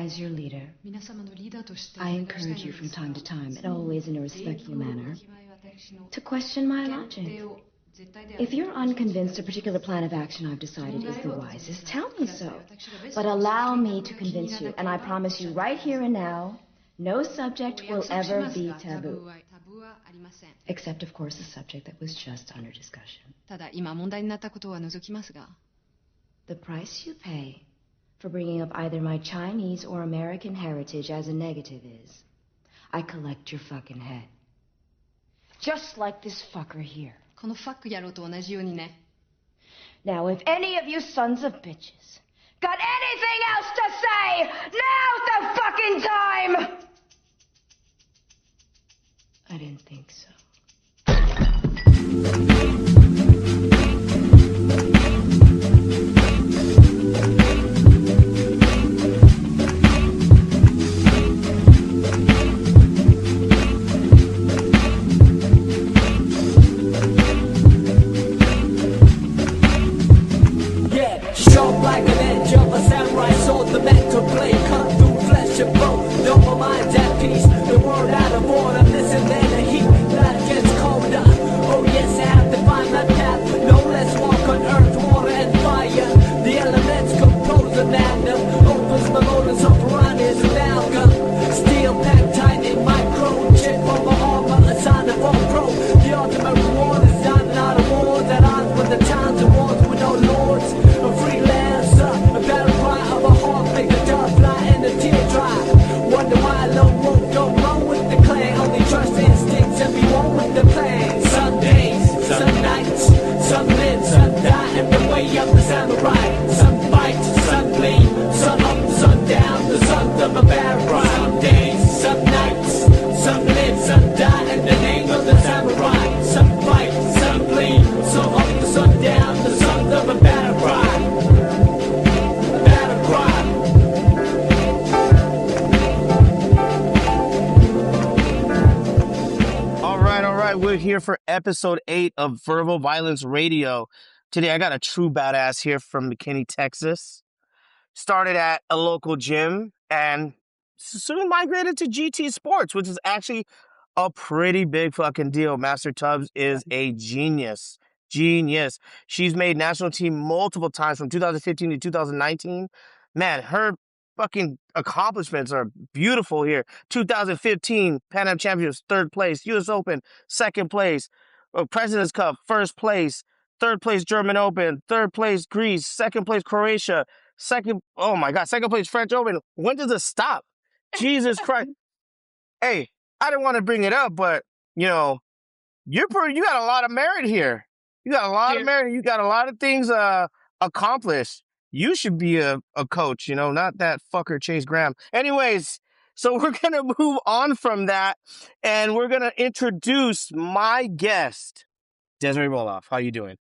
As your leader, I encourage you from time to time, and always in a respectful manner, to question my logic. If you're unconvinced a particular plan of action I've decided is the wisest, tell me so. But allow me to convince you, and I promise you right here and now, no subject will ever be taboo. Except, of course, the subject that was just under discussion. The price you pay for bringing up either my Chinese or American heritage as a negative is I collect your fucking head. Just like this fucker here. Now, if any of you sons of bitches got anything else to say, now's the fucking time! I didn't think so. Like an edge of a samurai sword, the mental blade cut through flesh and bone. No more mind at peace, the world out of order. Listen, then the heat that gets colder. Oh yes, I have to find my path. No less walk on earth, water and fire. The elements compose an anthem. Opus melodious operandus amalgam. Steel packed tight in micro. Chip from my armor, a sign of all pro. The ultimate reward is done, not a war that odds with the times and wars with no lords. A free land. A battle cry of a heart, make the dove fly and the tear dry. Wonder why love won't go wrong with the clan. Only trust the instincts and be one with the plan. Some days, some nights, some live, some die in the way of the samurai. Some fight, some bleed, sun up, sun down, the sons of a samurai. Some days, some nights, some live, some die in the name of the samurai. Some fight, some bleed, sun up, the sun down, the sons of a samurai. We're here for episode 8 of Verbal Violence Radio. Today, I got a true badass here from McKinney, Texas. Started at a local gym and soon migrated to GT Sports, which is actually a pretty big fucking deal. Master Tubbs is a genius. Genius. She's made national team multiple times from 2015 to 2019. Man, her fucking accomplishments are beautiful here. 2015 Pan Am Championships, 3rd place. US Open, 2nd place. President's Cup, 1st place. 3rd place German Open, 3rd place Greece, 2nd place Croatia, 2nd place French Open. When does it stop? Jesus Christ. Hey, I didn't want to bring it up, but you know, you got a lot of merit here. You got a lot of merit. You got a lot of things accomplished. You should be a coach, not that fucker Chase Graham. Anyways, so we're going to move on from that, and we're going to introduce my guest, Desirae Rolaff. How you doing?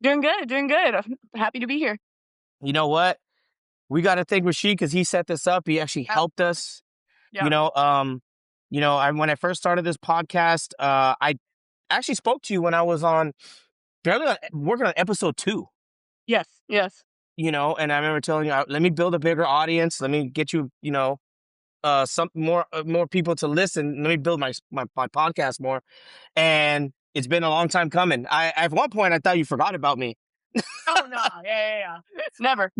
Doing good. I'm happy to be here. You know what? We got to thank Rashid because he set this up. He actually helped us. Yeah. When I first started this podcast, I actually spoke to you when I was working on episode 2. Yes. And I remember telling you, let me build a bigger audience. Let me get you, some more people to listen. Let me build my podcast more. And it's been a long time coming. At one point, I thought you forgot about me. Oh, no. Yeah. It's never.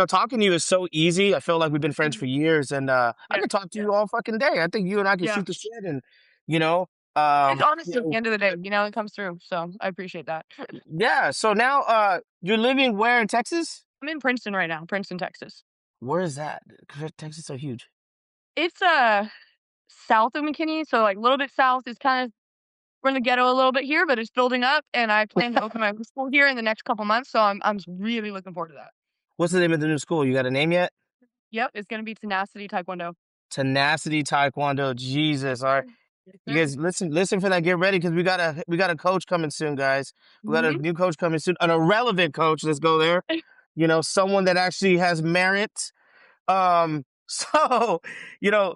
Talking to you is so easy. I feel like we've been friends for years, and I could talk to you all fucking day. I think you and I can shoot the shit, and it's honest at the end of the day, it comes through. So I appreciate that. Yeah. So now, you're living where in Texas? I'm in Princeton right now, Princeton, Texas. Where is that? Texas is so huge. It's south of McKinney, so like a little bit south. It's kind of we're in the ghetto a little bit here, but it's building up, and I plan to open my school here in the next couple months. So I'm really looking forward to that. What's the name of the new school? You got a name yet? Yep, it's gonna be Tenacity Taekwondo. Tenacity Taekwondo. Jesus, all right. You guys listen for that. Get ready because we got a coach coming soon, guys. We got a new coach coming soon, an irrelevant coach. Let's go there. Someone that actually has merit. So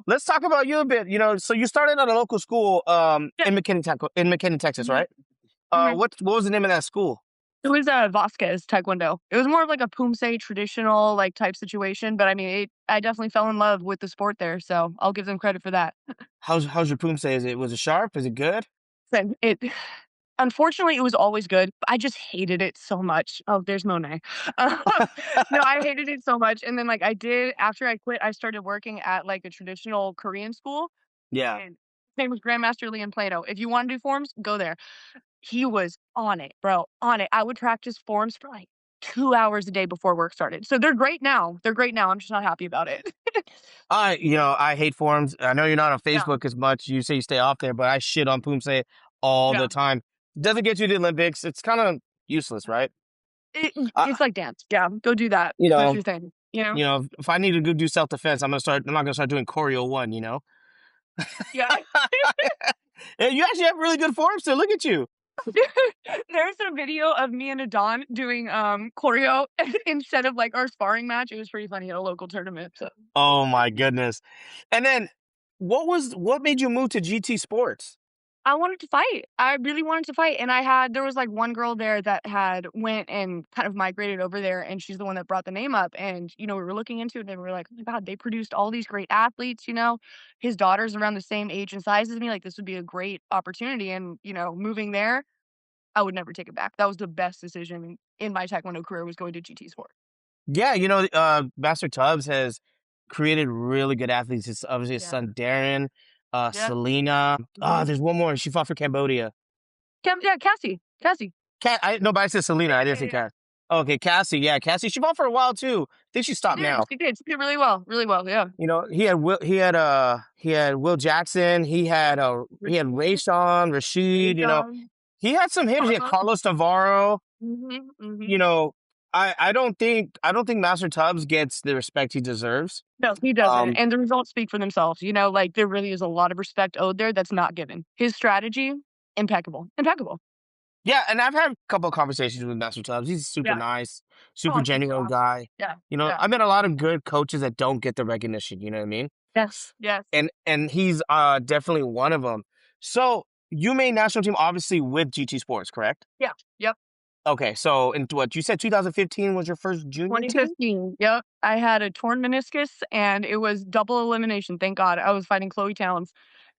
let's talk about you a bit. So you started at a local school in McKinney, Texas, right? What was the name of that school? It was Vasquez Taekwondo. It was more of like a Poomsae traditional like type situation, but I mean, I definitely fell in love with the sport there, so I'll give them credit for that. How's your poom say? Was it sharp? Is it good? And it unfortunately, it was always good, but I just hated it so much. Oh, there's Monet. Um, no, I hated it so much, and then, like, I did after I quit, I started working at, like, a traditional Korean school, Yeah. and his name was Grandmaster Lee in Plano. If you wanna do forms, go there. He was on it, bro, on it. I would practice forms for, like, 2 hours a day before work started. So they're great now. They're great now, I'm just not happy about it. I hate forums. I know you're not on Yeah, Facebook as much. You say you stay off there, but I shit on Poomsae all yeah. the time. Doesn't get you to the Olympics. It's kind of useless, right? It's I, like dance. Yeah, go do that. you That's know, your thing, you know? if I need to go do self defense, I'm not gonna start doing choreo one. Yeah. And you actually have really good forms too. Look at you. There's a video of me and Adon doing choreo instead of like our sparring match. It was pretty funny at a local tournament. So Oh my goodness. And then what made you move to GT Sports? I wanted to fight. I really wanted to fight. And there was like one girl there that had went and kind of migrated over there, and she's the one that brought the name up. And, we were looking into it and we were like, oh my God, they produced all these great athletes. His daughter's around the same age and size as me. Like this would be a great opportunity. And, moving there, I would never take it back. That was the best decision in my taekwondo career was going to GT Sport. Yeah, Master Tubbs has created really good athletes. It's obviously his Yeah. son Darren, Yeah. Selena. Mhm. There's one more. She fought for Cambodia. Yeah, Cassie. Cassie. No, but I said Selena. I didn't say Yeah. Cass. Okay, Cassie. Yeah, Cassie. She fought for a while too. I think she She stopped did. now. She did. She did really well. Really well. Yeah. He had Will Jackson. He had Rashid. Rayshon. He had some hitters. He had Carlos Navarro. Mhm. Mhm. You know, I don't think Master Tubbs gets the respect he deserves. No, he doesn't. Um, And the results speak for themselves. Like there really is a lot of respect owed there that's not given. His strategy, impeccable. Impeccable. yeah, and I've had a couple of conversations with Master Tubbs. He's super Yeah. nice, Oh, super he's genuine awesome. guy. Yeah. Yeah. I met a lot of good coaches that don't get the recognition. You know what I mean? Yes. Yes. And he's definitely one of them. So you made national team obviously with GT Sports, correct? Yeah. Yep. Okay, so in what you said 2015 was your first junior team? 2015. Yep. I had a torn meniscus and it was double elimination. Thank God. I was fighting Chloe Towns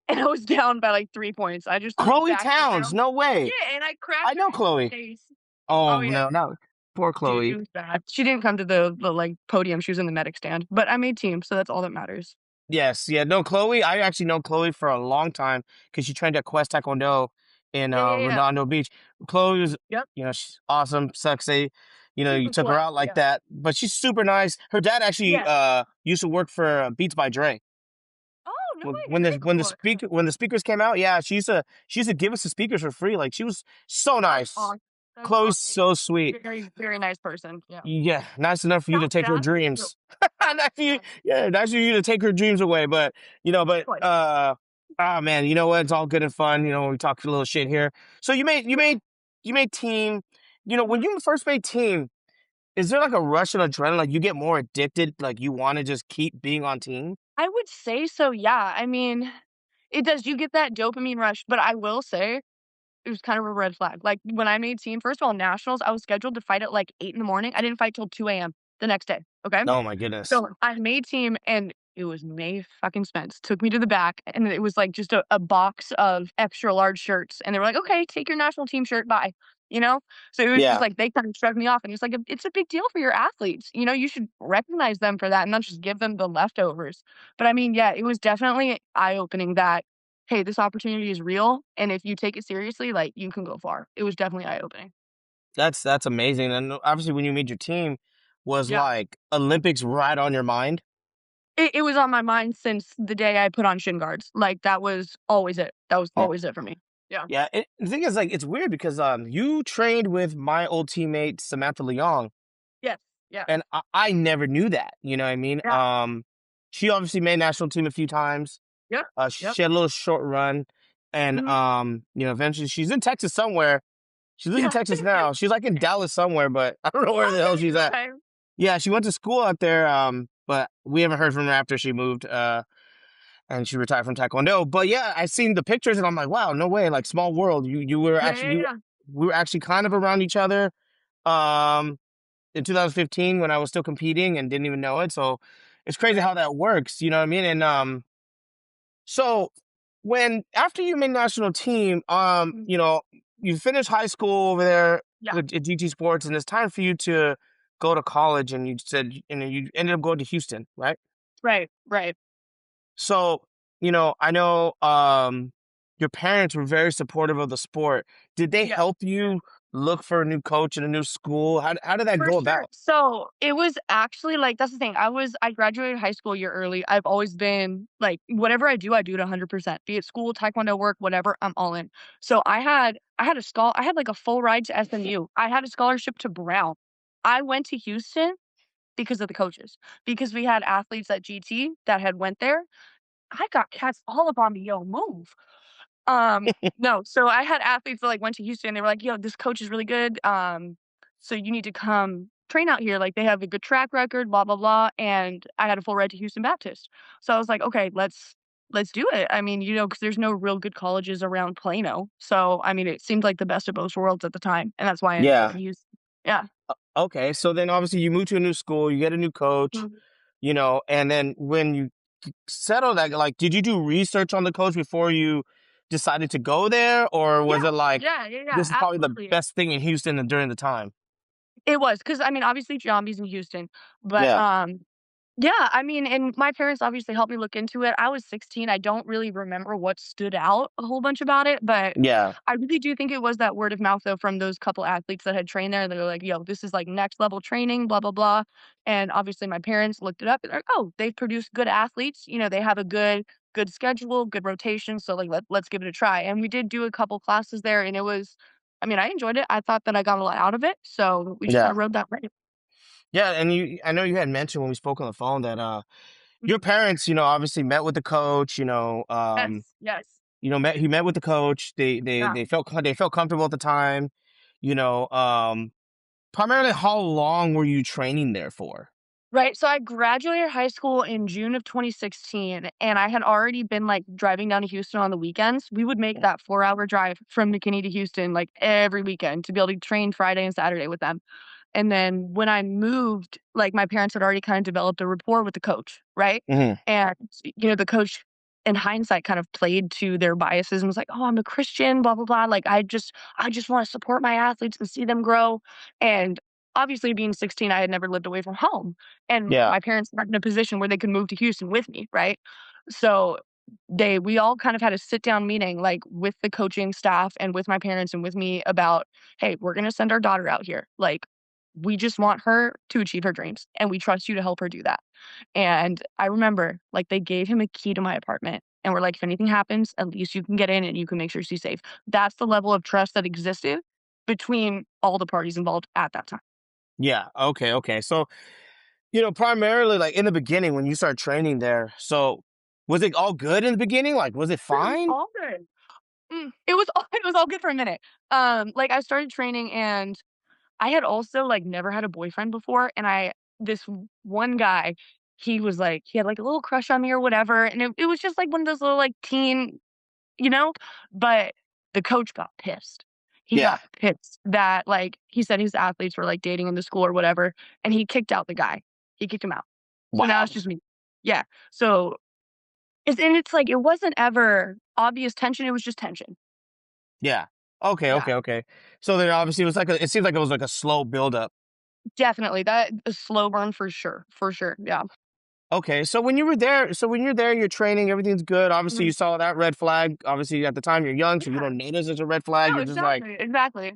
and I was down by like 3 points. I just threw Chloe back to Towns, down. no way. Yeah, and I I cracked know her Chloe. face. Oh Oh yeah. no, no, poor Dude, it Chloe. was bad. She didn't come to the like podium. She was in the medic stand, but I made team, so that's all that matters. Yes, yeah, no, Chloe. I actually know Chloe for a long time because she trained at Quest Taekwondo in Yeah, yeah, yeah. Redondo Beach. Chloe was, Yep. she's awesome, sexy. You Super took her sweat. out like Yeah. that, but she's super nice. Her dad actually Yeah. used to work for Beats by Dre. Oh, no When way. when Very the when the cool. speaker when the speakers came out, yeah, she used to give us the speakers for free. Like she was so That's nice. awesome. That's Chloe's awesome. so sweet. Very, very nice person. Yeah. Yeah, nice enough for you to Not take her bad. No, dreams. Nice for you, bad. yeah, nice for you to take her dreams away. But Twice. ah man, you know what? It's all good and fun. We talk a little shit here. So you made team. When Mhm. you first made team, is there like a rush of adrenaline? Like you get more addicted, like you want to just keep being on team? I would say so, yeah. I mean, it does. You get that dopamine rush, but I will say it was kind of a red flag. Like when I made team, first of all, nationals, I was scheduled to fight at like 8 in the morning. I didn't fight till 2 a.m. the next day. Okay. Oh my goodness. So I made team and it was May fucking Spence. Took me to the back and it was like just a box of extra large shirts. And they were like, okay, take your national team shirt. Bye. You know? So it was just Yeah. like they kind of shrugged me off and it's like it's a big deal for your athletes. You should recognize them for that and not just give them the leftovers. But I mean, yeah, it was definitely eye-opening that, hey, this opportunity is real. And if you take it seriously, like you can go far. It was definitely eye-opening. That's amazing. And obviously when you made your team, was Yeah. like Olympics right on your mind? It was on my mind since the day I put on shin guards. Like, that was always it. That was Yeah. always it for me. Yeah. Yeah, the thing is, like, it's weird because you trained with my old teammate Samantha Leong, Yes. Yeah. and I never knew that. You know what I mean? Yeah. She obviously made national team a few times. Yep. She Yep. had a little short run, and Mhm. eventually she's in Texas somewhere. She lives in Yeah. Texas now. She's like in Dallas somewhere, but I don't know where the hell she's at. Okay. Yeah, she went to school out there, but we haven't heard from her after she moved. And she retired from Taekwondo. But yeah, I seen the pictures and I'm like, wow, no way, like small world. You were Yeah, actually yeah, yeah. we were actually kind of around each other. in 2015 when I was still competing and didn't even know it. So it's crazy how that works. You know what I mean? And so when after you made national team, you know, you finished high school over there Yeah. at GT Sports, and it's time for you to go to college. And you said, and you ended up going to Houston, right? Right. So, you know, I know your parents were very supportive of the sport. Did they Yeah. help you look for a new coach in a new school? How did that For go sure. about? So it was actually like that's the thing. I graduated high school a year early. I've always been like whatever I do it 100%. Be it school, taekwondo, work, whatever, I'm all in. So I had like a full ride to SMU. I had a scholarship to Brown. I went to Houston because of the coaches. Because we had athletes at GT that had went there. I got cats all up on me, yo, move. No, so I had athletes that, like, went to Houston, they were like, "Yo, this coach is really good, so you need to come train out here, like, they have a good track record, blah, blah, blah," and I had a full ride to Houston Baptist. So I was like, "Okay, let's do it." I mean, you know, because there's no real good colleges around Plano, so, I mean, it seemed like the best of both worlds at the time, and that's why I ended up Yeah. in Houston. Yeah. Okay. So then obviously you move to a new school, you get a new coach, Mhm. you know, and then when you settle that, like, did you do research on the coach before you decided to go there? Or was Yeah. it like, Yeah, this is probably the absolutely. best thing in Houston during the time? It was because I mean, obviously, Giambi's in Houston, but, Yeah. yeah, I mean, and my parents obviously helped me look into it. I was 16, I don't really remember what stood out a whole bunch about it, but Yeah. I really do think it was that word of mouth, though, from those couple athletes that had trained there. They were like, "Yo, this is, like, next level training, blah, blah, blah," and obviously my parents looked it up and they're like, "Oh, they've produced good athletes, you know, they have a good schedule, good rotation, so, like, let's give it a try," and we did do a couple classes there, and it was I mean, I enjoyed it. I thought that I got a lot out of it, so we just Yeah. kinda rode that wave. Yeah. And I know you had mentioned when we spoke on the phone that, your Mhm. parents, you know, obviously met with the coach, Yes. he met with the coach. Yeah. They felt comfortable at the time, you know, primarily how long were you training there for? Right, so I graduated high school in June of 2016, and I had already been, like, driving down to Houston on the weekends. We would make that 4-hour drive from McKinney to Houston, like, every weekend to be able to train Friday and Saturday with them. And then when I moved, like, my parents had already kind of developed a rapport with the coach, right? Hmm. And, you know, the coach, in hindsight, kind of played to their biases and was like, "Oh, I'm a Christian, blah, blah, blah. Like, I just wanna support my athletes and see them grow." And obviously, being 16, I had never lived away from home, and Yeah. my parents weren't in a position where they could move to Houston with me, right? So we all kind of had a sit down meeting, like, with the coaching staff and with my parents and with me about, "Hey, we're gonna send our daughter out here. Like, we just want her to achieve her dreams, and we trust you to help her do that." And I remember, like, they gave him a key to my apartment and were like, "If anything happens, at least you can get in and you can make sure she's safe." That's the level of trust that existed between all the parties involved at that time. Yeah. Okay. Okay. So, you know, primarily like in the beginning when you start training there, so was it all good in the beginning? Like, was it It was fine? all good. It was all good for a minute. Like, I started training and I had also, like, never had a boyfriend before, and one guy, he was like he had, like, a little crush on me or whatever, and it was just, like, one of those little, like, teen you know? But the coach got pissed. He Yeah. got pissed that, like he said his athletes were, like, dating in the school or whatever, and he kicked out the guy. He kicked him out. So now it's Wow. just me. Yeah. So it's like, it wasn't ever obvious tension, it was just tension. Yeah. Okay. Yeah. Okay. Okay. So then obviously it was like it seems like it was like a slow buildup. Definitely, that a slow burn for sure, yeah. Okay. So when you're there, you're training, everything's good. Obviously, you Mhm. saw that red flag. Obviously, at the time you're young, so you Yeah. don't notice it's a red flag. No, You're just like, exactly.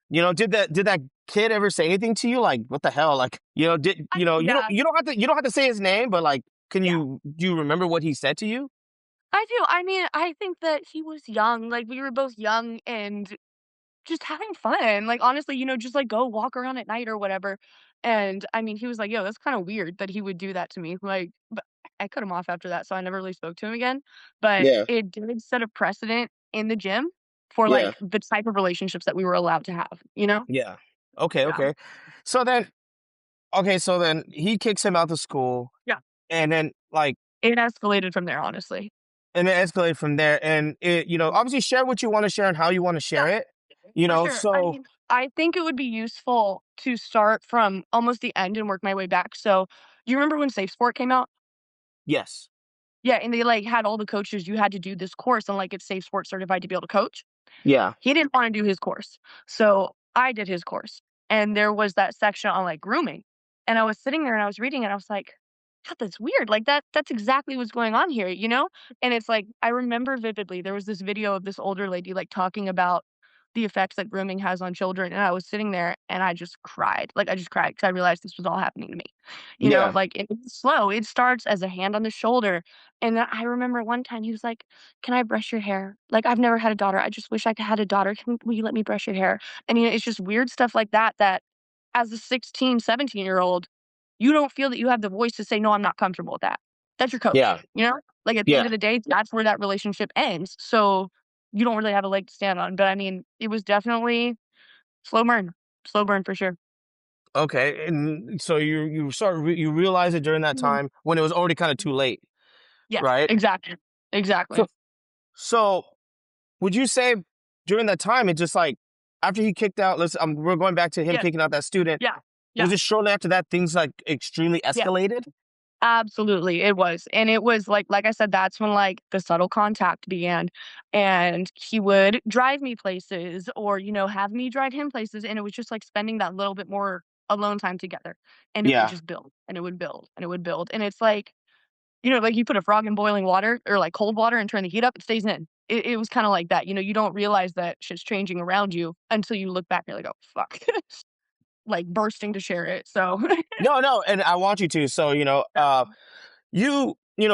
you know, did that kid ever say anything to you? Like, what the hell? Like, you know, did I you know, yeah, you don't have to say his name, but like, yeah. do you remember what he said to you? I do, I mean, I think that he was young, like, we were both young and just having fun, like, honestly, you know, just, like, go walk around at night or whatever, and, I mean, he was like, "Yo, that's kinda weird that he would do that to me," like, but I cut him off after that, so I never really spoke to him again, but Yeah. it did set a precedent in the gym for, Yeah. like, the type of relationships that we were allowed to have, you know? Yeah. Okay. Yeah. Okay. So then, so then he kicks him out of school, Yeah. and then like, It escalated from there, honestly. and it escalated from there. And it, you know, obviously share what you want to share and how you want to share Yeah. it. You For know, sure. I so mean, I think it would be useful to start from almost the end and work my way back. So, you remember when Safe Sport came out? Yes. Yeah, and they, like, had all the coaches you had to do this course and, like, it's Safe Sport certified to be able to coach. Yeah. He didn't wanna do his course, so I did his course, and there was that section on, like, grooming, and I was sitting there and I was reading it, I was like, "God, that's weird, like, that's exactly what's going on here," you know? And it's like, I remember vividly, there was this video of this older lady, like, talking about the effects that grooming has on children, and I was sitting there and I just cried, like, I just cried because I realized this was all happening to me, you know? Yeah. Like, it's slow, it starts as a hand on the shoulder, and then I remember one time he was like, "Can I brush your hair? Like, I've never had a daughter. I just wish I could had a daughter. Will you let me brush your hair?" And, you know, it's just weird stuff like that, that as a 16, 17-year-old, you don't feel that you have the voice to say, "No, I'm not comfortable with that." That's your coach, Yeah. you know? Like, at the end Yeah. of the day, that's where that relationship ends. So, you don't really have a leg to stand on. But, I mean, it was definitely slow burn. Slow burn for sure. Okay. And so you realize it during that Mhm. time when it was already kind of too late, Yes, right? exactly. So Exactly. so would you say during that time it just like after he kicked out, we're going back to him Yeah, kicking out that student. yeah, Was yeah, it shortly after that things like extremely yeah. escalated? Absolutely, it was, and it was like I said, that's when, like, the subtle contact began, and he would drive me places or, you know, have me drive him places, and it was just, like, spending that little bit more alone time together, and it would Yeah. just build, and it would build, and it would build, and it's like, you know, like, you put a frog in boiling water or, like, cold water and turn the heat up, it stays in. It was kinda like that, you know, you don't realize that shit's changing around you until you look back and you're like, "Oh, fuck." Like, bursting to share it, so No, no, and I want you to. So,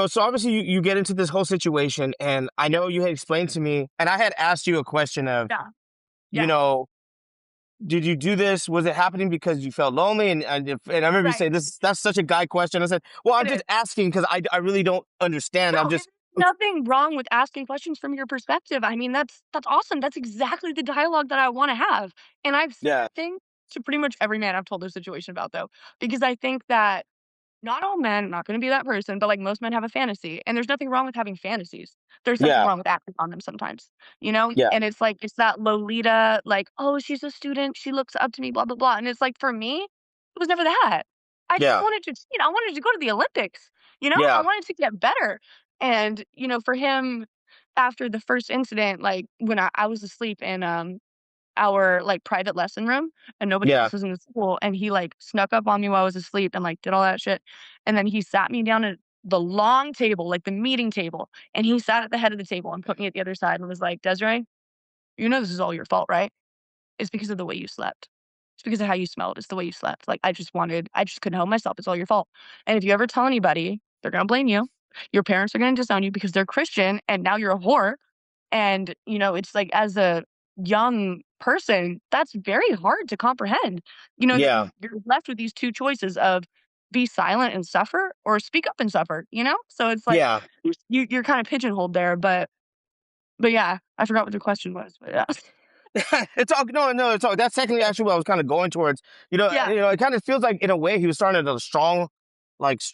so obviously you get into this whole situation, and I Yeah, know you had explained to me, and I had asked you a question of, yeah, you yeah, know, did you do this? Was it happening because you felt lonely? And I remember you right. saying that's such a guy question. I said, well, I'm It just is. asking because I really don't understand. No, I'm and just, there's nothing wrong with asking questions from your perspective. I mean, that's awesome. That's exactly the dialogue that I wanna have, and I've said yeah, that thing to pretty much every man I've told this situation about, though, because I think that not all men, not gonna be that person, but, like, most men have a fantasy, and there's nothing wrong with having fantasies. There's something yeah, wrong with acting on them sometimes, you know? yeah, And it's like, it's that Lolita, like, "Oh, she's a student, she looks up to me, blah, blah, blah," and it's like, for me, it was never that. I just yeah, wanted to cheat, I wanted to go to the Olympics, you know? I yeah, wanted to get better, and, you know, for him, after the first incident, like, when I was asleep in, our, like, private lesson room, and nobody yeah, else was in the school, and he, like, snuck up on me while I was asleep and, like, did all that shit, and then he sat me down at the long table, like, the meeting table, and he sat at the head of the table and put me at the other side and was like, "Desiree, you know this is all your fault, right? It's because of the way you slept. It's because of how you smelled. It's the way you slept. Like, I just couldn't help myself. It's all your fault. And if you ever tell anybody, they're gonna blame you. Your parents are gonna disown you because they're Christian, and now you're a whore, and, you know, it's like as a young person, that's very hard to comprehend. You know, that yeah, you're left with these 2 choices of be silent and suffer or speak up and suffer, you know? So it's like yeah. you're kind of pigeonholed there, but yeah, I forgot what the question was, but yeah. It's all no, no. It's all that's technically actually what I was kind of going towards. Yeah. It kind of feels like in a way he was starting to strong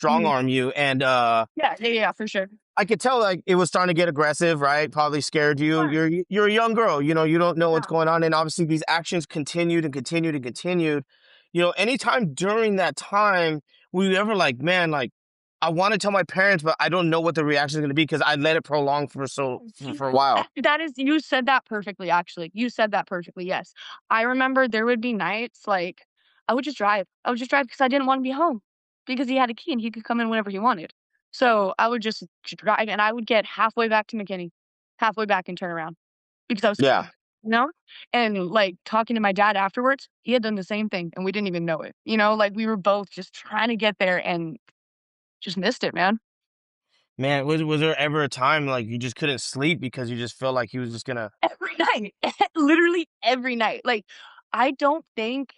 Mhm. arm you, and Yeah, yeah, yeah, for sure. I could tell like it was starting to get aggressive, right? Probably scared you. Sure. You're a young girl, you don't know what's Yeah. going on, and obviously these actions continued and continued and continued. Anytime during that time, were you ever like, man, like I want to tell my parents, but I don't know what the reaction is going to be because I let it prolong for a while. That is, you said that perfectly, actually. You said that perfectly, yes. I remember there would be nights, like, I would just drive. I would just drive because I didn't wanna be home, because he had a key and he could come in whenever he wanted. So, I would just drive, and I would get halfway back to McKinney, halfway back and turn around because I was Yeah, scared, you know? And, like, talking to my dad afterwards, he had done the same thing, and we didn't even know it, you know? Like, we were both just trying to get there and just missed it, man. man. Was there ever a time like you just couldn't sleep because you just felt like he was just gonna? Every night, literally every night. Like, I don't think,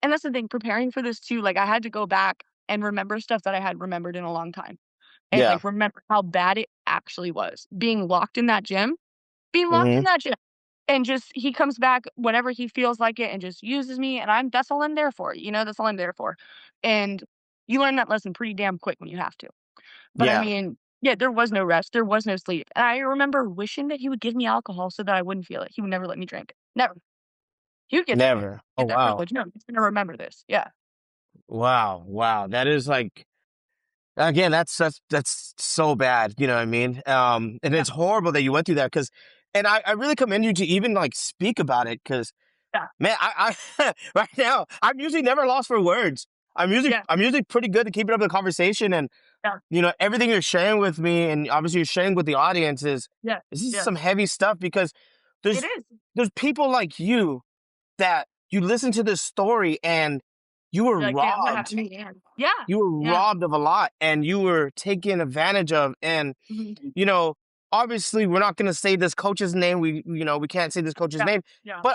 and that's the thing, preparing for this too, like, I had to go back and remember stuff that I hadn't remembered in a long time, and, Yeah. like, remember how bad it actually was. Being locked in Hmm. that gym, and just he comes back whenever he feels like it and just uses me, and that's all I'm there for, you know, that's all I'm there for. And you learn that lesson pretty damn quick when you have to. But I Yeah. mean, yeah, there was no rest, there was no sleep, and I remember wishing that he would give me alcohol so that I wouldn't feel it. He would never let me drink. Never. He would get Never. Oh, that wow. privilege. No, he's gonna remember this. Yeah. Wow. Wow. That is like, again, that's so bad. You know what I mean? And Yeah. it's horrible that you went through that and I really commend you to even like speak about it because, Yeah. man, I right now, I'm usually never lost for words. Yeah. I'm usually pretty good at keeping up the conversation and, Yeah. everything you're sharing with me and obviously you're sharing with the audience Yeah. this is Yeah. some heavy stuff because It there's, is. there's people like you that you listen to this story and you were You're like, damn, that robbed. happened to me. And yeah. You were Yeah. robbed of a lot and you were taken advantage of. And, Mhm. obviously we're not going to say this coach's name. We can't say this coach's Yeah. name, Yeah. but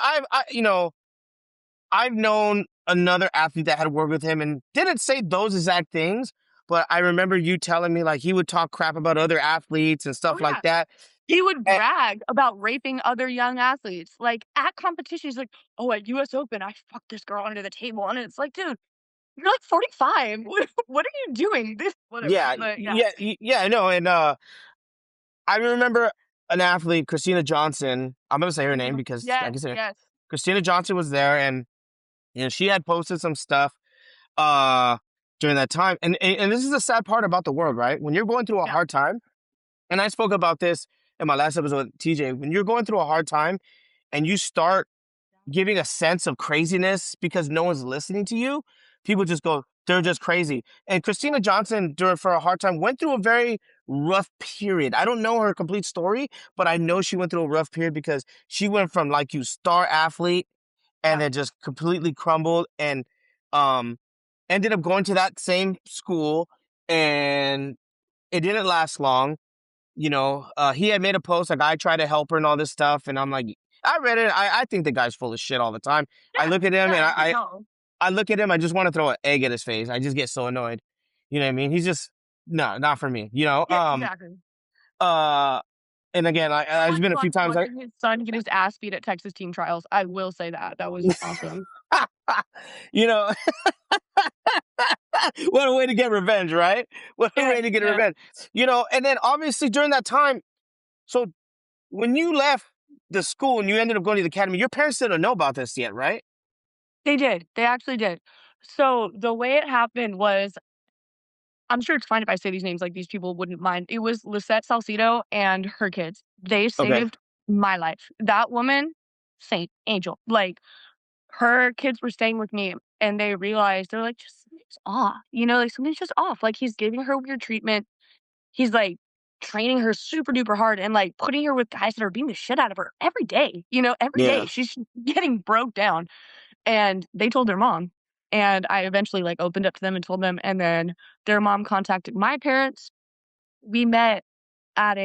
I've known another athlete that had worked with him and didn't say those exact things. But I remember you telling me like he would talk crap about other athletes and Oh stuff like yeah. that. He would And brag about raping other young athletes. Like at competitions, like, oh, at US Open, I fucked this girl under the table. And it's like, dude, you're like 45. What are you doing? This whatever. yeah, But yeah. yeah, no. And I remember an athlete, Christina Johnson. I'm going to say her name Mhm. because I Yes, can say yes. Christina Johnson was there and, she had posted some stuff uh during that time. And this is the sad part about the world, right? When you're going through a Yeah. hard time, and I spoke about this in my last episode with TJ, when you're going through a hard time and you start giving a sense of craziness because no one's listening to you, people just go, they're just crazy. And Christina Johnson, for a hard time, went through a very rough period. I don't know her complete story, but I know she went through a rough period because she went from like you star athlete and Yeah. then just completely crumbled and um ended up going to that same school and it didn't last long. He had made a post like I tried to help her and all this stuff, and I'm like, I read it. I think the guy's full of shit all the time. I Yeah. look at him and Yeah. You can tell. I look at him. I just want to throw an egg at his face. I just get so annoyed. You know what I mean? He's just no, not for me. Yeah, exactly. Uh, and again, It I've was been a few fun times. watching his son get his ass beat at Texas team trials. I will say that. That was awesome. you know, what a way to get revenge, right? What a Yeah. way to get Yeah. revenge. And then obviously during that time, so when you left the school and you ended up going to the academy, your parents didn't know about this yet, right? They did. They actually did. So the way it happened was I'm sure it's fine if I say these names, like, these people wouldn't mind. It was Lisette Salcido and her kids. They Okay. saved my life. That woman, saint, angel. Like, her kids were staying with me, and they realized, they're like, "Just something's off." Like, "Something's just off." Like, he's giving her weird treatment. He's, like, training her super duper hard and, like, putting her with guys that are beating the shit out of her every day. Every day. Yeah. She's getting broke down. And they told their mom, and I eventually, like, opened up to them and told them, and then their mom contacted my parents. We met at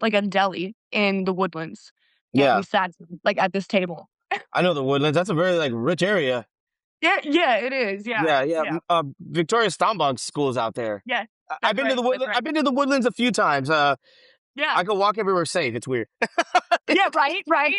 like, a deli in the Woodlands, and we Yeah. sat, like, at this table. I know the Woodlands. That's a very like rich area. Yeah, yeah, it is, yeah, Yeah, yeah. yeah, Victoria Stombog's school is out there. yeah, I've that's been to right, the that's Woodlands. right. I've been to the Woodlands a few times. Yeah, I could walk everywhere safe. It's weird. yeah, right, right.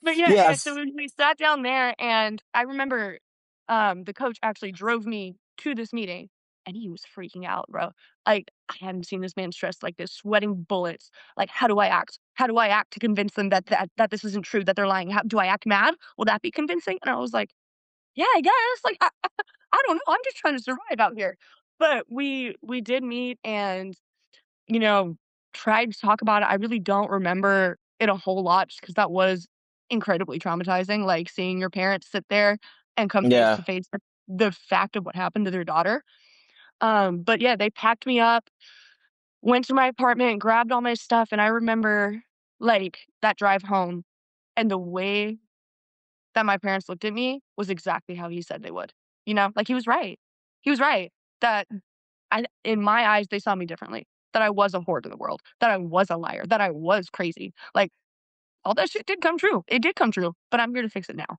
But yeah, so Yes. we sat down there, and I remember, the coach actually drove me to this meeting, and he was freaking out, bro. Like, I hadn't seen this man stressed like this, sweating bullets. Like, how do I act? How do I act to convince them that this isn't true, that they're lying? How do I act mad? Will that be convincing? And I was like, yeah, I guess. Like, I don't know. I'm just trying to survive out here. But we did meet, and you know, tried to talk about it. I really don't remember it a whole lot just because that was incredibly traumatizing, like, seeing your parents sit there and come face Yeah. to face with the fact of what happened to their daughter. But yeah, they packed me up, went to my apartment, grabbed all my stuff, and I remember, like, that drive home and the way that my parents looked at me was exactly how he said they would. Like, he was right. He was right. That in my eyes, they saw me differently. That I was a whore to the world. That I was a liar. That I was crazy. Like, all that shit did come true. It did come true, but I'm here to fix it now.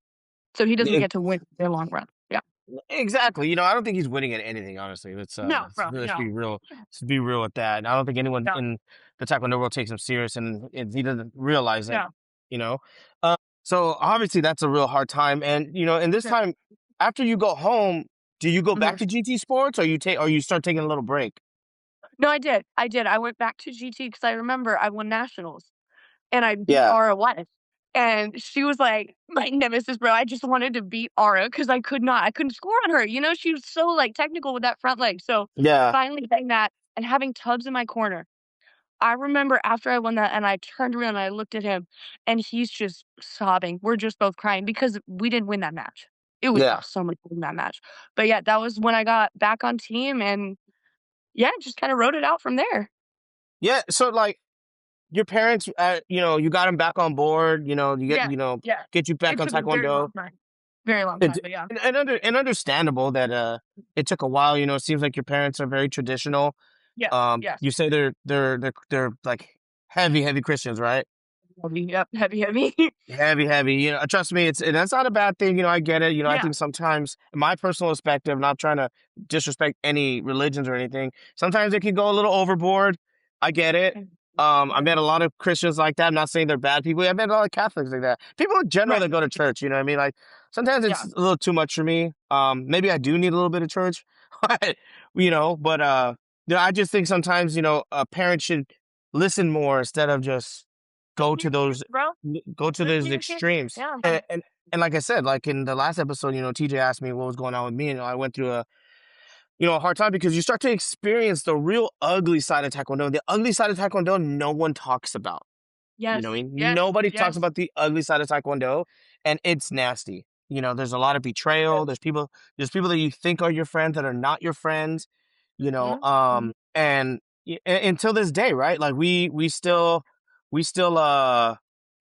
So he doesn't Yeah, get to win in the long run. Yeah. exactly. I don't think he's winning at anything, honestly. No, bro. Let's No. be real. Let's be real with that. And I don't think anyone No. in the Taekwondo world takes him serious, and he doesn't realize it. No. You know. So obviously that's a real hard time, and in this Yeah. time after you go home, do you go back Mhm. to GT Sports, or you start taking a little break? No, I did. I did. I went back to GT because I remember I won nationals and I beat Yeah. ROI. And she was like, my nemesis, bro. I just wanted to beat Aura because I couldn't score on her. You know, she was so like technical with that front leg. So Yeah. finally getting that and having Tubbs in my corner. I remember after I won that and I turned around and I looked at him and he's just sobbing. We're just both crying because we didn't win that match. It would Yeah. have so much in that match. But yeah, that was when I got back on team and yeah, just kind of wrote it out from there. Yeah. So like your parents, you got them back on board, Yeah, yeah. get you back It on took a very Taekwondo. long time. Very long It's time, but yeah. and understandable that it took a while. It seems like your parents are very traditional. Yes, yes. You say they're like heavy Christians, right? Heavy, yep, heavy, heavy. Heavy. Trust me, and that's not a bad thing. I get it. I Yeah. think sometimes, in my personal perspective, not trying to disrespect any religions or anything, sometimes it can go a little overboard. I get it. I met a lot of Christians like that. I'm not saying they're bad people. I met a lot of Catholics like that. People in general Right. that go to church, you know what I mean? Like sometimes it's Yeah. a little too much for me. Maybe I do need a little bit of church, but I just think sometimes, a parent should listen more instead of just go Listen to to your kids, those bro. go to Listen those to your kids. extremes. Yeah. And like I said, like in the last episode, TJ asked me what was going on with me, and I went through a hard time because you start to experience the real ugly side of Taekwondo. The ugly side of Taekwondo, no one talks about. You Yes, know what I mean? yes, Nobody talks yes, about the ugly side of Taekwondo, and it's nasty. There's a lot of betrayal. yes. There's people that you think are your friends that are not your friends. Mhm, mhm. And until this day, right? Like we still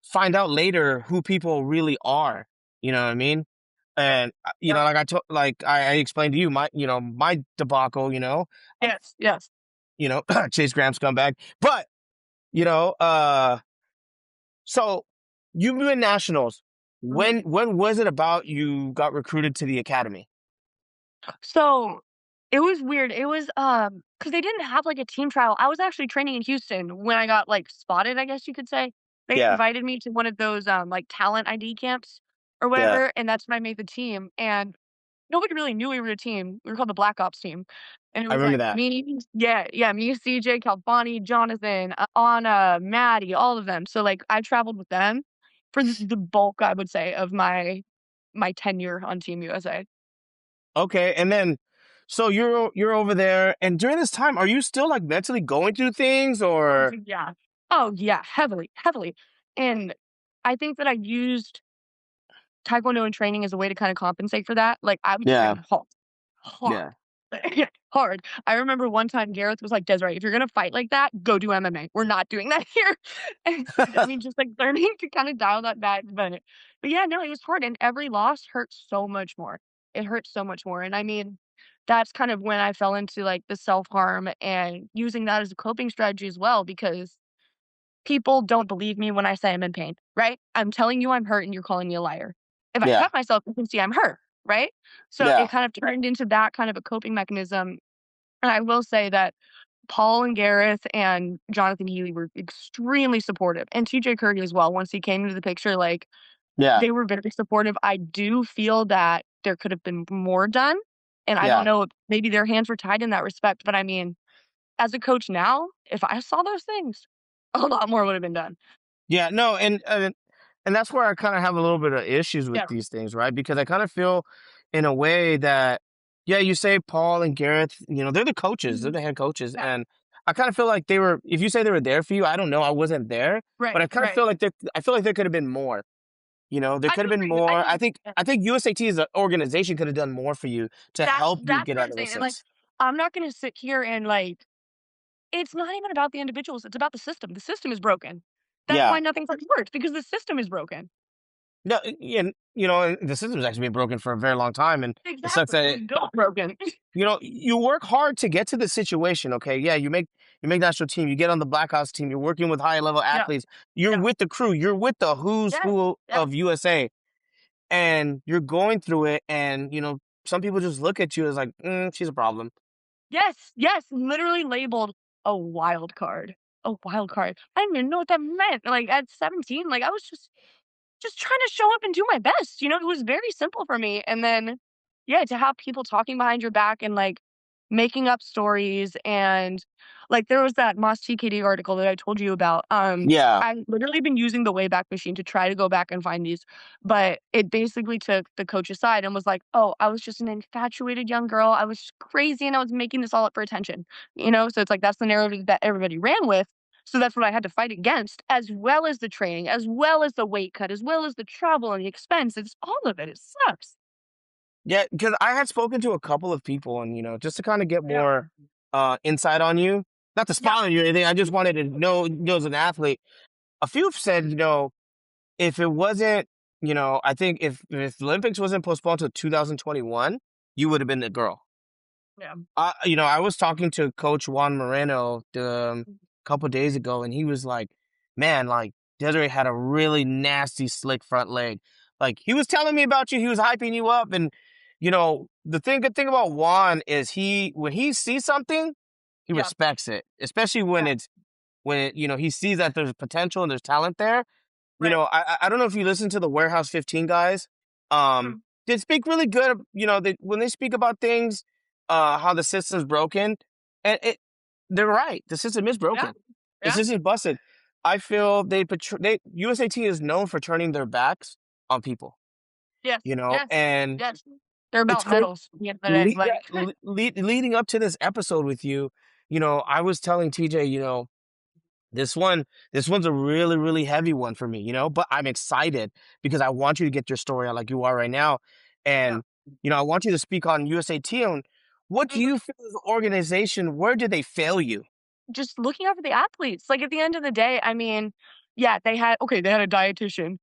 find out later who people really are. You know what I mean? And Yeah. I explained to you my debacle. I, Yes, yes. Chase Graham scumbag, but you know, uh. So you win nationals. Mhm. When was it about you got recruited to the academy? So, it was weird. It was, because they didn't have, like, a team trial. I was actually training in Houston when I got, like, spotted, I guess you could say. They Yeah, invited me to one of those, like, talent ID camps or yeah, whatever, and that's when I made the team, and nobody really knew we were a team. We were called the Black Ops team, and it I was, remember like, that. me, CJ, Calvani, Jonathan, Anna, Maddie, all of them. So, like, I traveled with them for the bulk, I would say, of my tenure on Team USA. Okay, and then so you're over there, and during this time, are you still like mentally going through things, Oh, or dude, yeah. Oh, yeah, heavily, heavily. And I think that I used taekwondo and training as a way to kinda compensate for that. Like, I would yeah, train hard, yeah, hard, hard. I remember one time Gareth was like, "Desiree, if you're gonna fight like that, go do MMA. We're not doing that here." And I mean, just, like, learning to kinda dial that back, but yeah, no, it was hard, and every loss hurt so much more. It hurt so much more, and I mean, that's kind of when I fell into, like, the self-harm and using that as a coping strategy as well because people don't believe me when I say I'm in pain, right? I'm telling you I'm hurt and you're calling me a liar. If I yeah, cut myself, you can see I'm hurt, right? So yeah, it kind of turned into that kind of a coping mechanism. And I will say that Paul and Gareth and Jonathan Healy were extremely supportive, and TJ Curry as well. Once he came into the picture, like yeah, they were very supportive. I do feel that there could have been more done. And I don't yeah. know if maybe their hands were tied in that respect, but I mean, as a coach now, if I saw those things, a lot more would have been done. Yeah, no, and that's where I kind of have a little bit of issues with Yeah. these things, right? Because I kind of feel in a way that, yeah, you say Paul and Gareth, they're the coaches, they're Mhm. the head coaches, Yeah. and I kind of feel like they were. If you say they were there for you, I don't know, I wasn't there, but Right, I kind of right. feel like there could have been more. There I could do have been agree. I more. I think think I think USAT as an organization could have done more for you to help you that's get what out I'm of those saying, and, like, things. I'm not gonna sit here and, like it's not even about the individuals, it's about the system. The system is broken. That's Yeah. why nothing's ever worked, because the system is broken. No, yeah, and the system's actually been broken for a very long time, and it sucks Exactly. that It was built broken. you work hard to get to the situation. Okay, yeah, you make national team, you get on the Black Ops team, you're working with high level Yeah, athletes, you're yeah. with the crew, you're with the who's Yes, who yes. of USA, and you're going through it, and some people just look at you as like, she's a problem. Yes, yes, literally labeled a wild card. A wild card. I didn't even know what that meant. Like, at 17, like, I was just trying to show up and do my best, it was very simple for me, and then, yeah, to have people talking behind your back and, like, making up stories. And like there was that Moss TKD article that I told you about. Yeah. I've literally been using the Wayback Machine to try to go back and find these, but it basically took the coach aside and was like, "Oh, I was just an infatuated young girl. I was crazy and I was making this all up for attention." So it's like that's the narrative that everybody ran with. So that's what I had to fight against, as well as the training, as well as the weight cut, as well as the travel and the expense. It's all of it. It sucks. Yeah, because I had spoken to a couple of people and, just to kind of get Yeah. more insight on you, not to spy Yeah. on you or anything, I just wanted to know, as an athlete. A few have said, if it wasn't, I think if the Olympics wasn't postponed to 2021, you would have been the girl. Yeah. I was talking to Coach Juan Moreno a couple days ago, and he was like, "Man, like Desiree had a really nasty, slick front leg." Like he was telling me about you, he was hyping you up, and the good thing about Juan is when he sees something, he Yeah. respects it, especially when Yeah. he sees that there's potential and there's talent there. Right. I don't know if you listen to the Warehouse 15 guys. Mm. They speak really good. When they speak about things, how the system's broken, and they're right. The system is Yeah. broken. The Yeah. system's busted. I feel USAT is known for turning their backs on people. Yes. Yes. And Yes. They're it's about crazy. medals at the end of the day. Like, Leading up to this episode with you, I was telling TJ, this one's a really, really heavy one for me, but I'm excited because I want you to get your story out like you are right now. yeah. And, I want you to speak on USAT and what do Mhm. you feel as an organization, where did they fail you? Just looking out for the athletes. Like at the end of the day, I mean, yeah, they had a dietitian.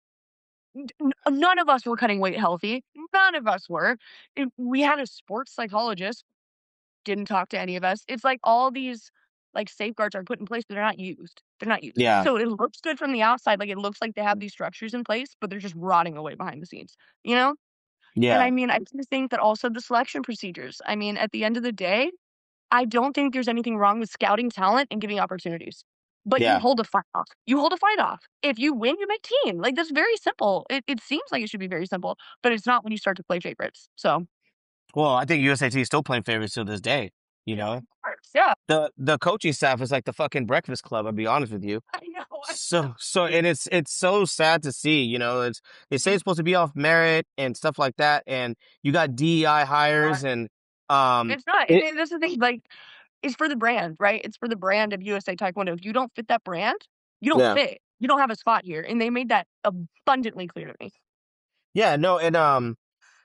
None of us were cutting weight healthy. None of us were. We had a sports psychologist. Didn't talk to any of us. It's like all these like safeguards are put in place, but they're not used. They're not used. Yeah, So it looks good from the outside, like it looks like they have these structures in place, but they're just rotting away behind the scenes. You know? And yeah, I mean, I just think that also the selection procedures. I mean, at the end of the day, I don't think there's anything wrong with scouting talent and giving opportunities. But you yeah. hold a fight off. You hold a fight off. If you win, you make team. Like that's very simple. It seems like it should be very simple, but it's not when you start to play favorites. So Well, I think USAT is still playing favorites to this day, you yeah, know? of course. Yeah. The coaching staff is like the fucking breakfast club, I'll be honest with you. I know. I know. So and it's so sad to see, they say it's supposed to be off merit and stuff like that, and you got DEI hires and um It's not. it That's the thing. Like, it's for the brand, right? It's for the brand of USA Taekwondo. If you don't fit that brand, you don't yeah. fit. You don't have a spot here, and they made that abundantly clear to me. Yeah, no, and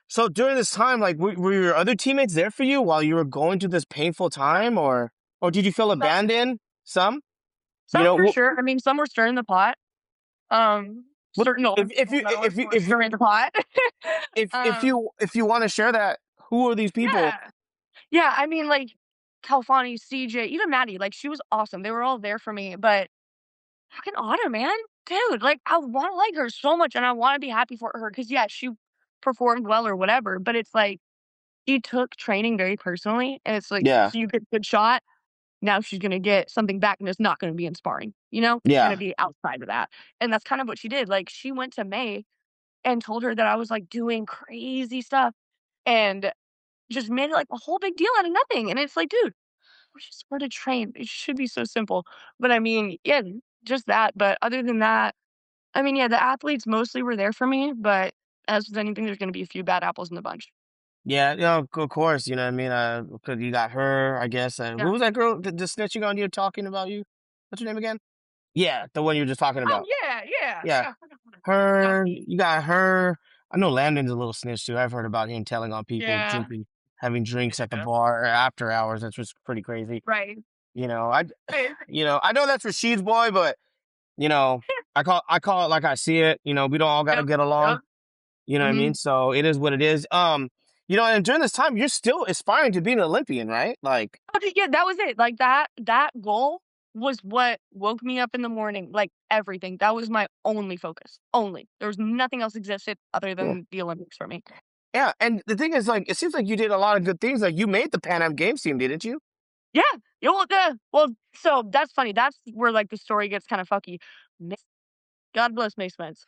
so during this time, like were your other teammates there for you while you were going through this painful time, or did you feel Some, abandoned? Some? You some know, for sure. I mean, some were stirring the pot. what Certain if Olympic you medalists were stirring the pot. um, if you want to share that, who are these people? yeah, yeah. I mean, like Calfani, CJ, even Maddie. Like, she was awesome. They were all there for me. But fucking Autumn, man, dude. Like, I want to like her so much, and I want to be happy for her because yeah, she performed well or whatever. But it's like she took training very personally, and it's like, Yeah, so you get a good shot. Now she's gonna get something back, and it's not gonna be inspiring. It's gonna yeah, be outside of that, and that's kind of what she did. Like she went to May and told her that I was like doing crazy stuff, and just made it like a whole big deal out of nothing. And it's like, dude, we're just here to train. It should be so simple. But I mean, yeah, just that. But other than that, I mean, yeah, the athletes mostly were there for me. But as with anything, there's gonna be a few bad apples in the bunch. yeah. Of course. You know what I mean. Because you got her, I guess. Who Yeah. was that girl that just snitching on you, talking about you? What's her name again? Yeah, the one you were just talking Oh about. yeah, yeah, Yeah, yeah. Yeah. her. You got her. I know Landon's a little snitch too. I've heard about him telling on people Yeah. drinking, having drinks at the Yeah. bar after hours. That's just pretty crazy. Right. You know, I, Right. I know that's Rashid's boy, but you know, I call it like I see it. We don't all got to Yep. get Yep. along. You know what I Mhm. mean? So it is what it is. And during this time, you're still aspiring to be an Olympian, right? Like, Okay, yeah, that was it. Like that goal was what woke me up in the morning. Like everything. That was my only focus. Only. There was nothing else existed other yeah. than the Olympics for me. Yeah, and the thing is, like, it seems like you did a lot of good things. Like, you made the Pan Am Games team, didn't you? Yeah. Well, so that's funny. That's where like the story gets kind of fucky. God bless May Spence.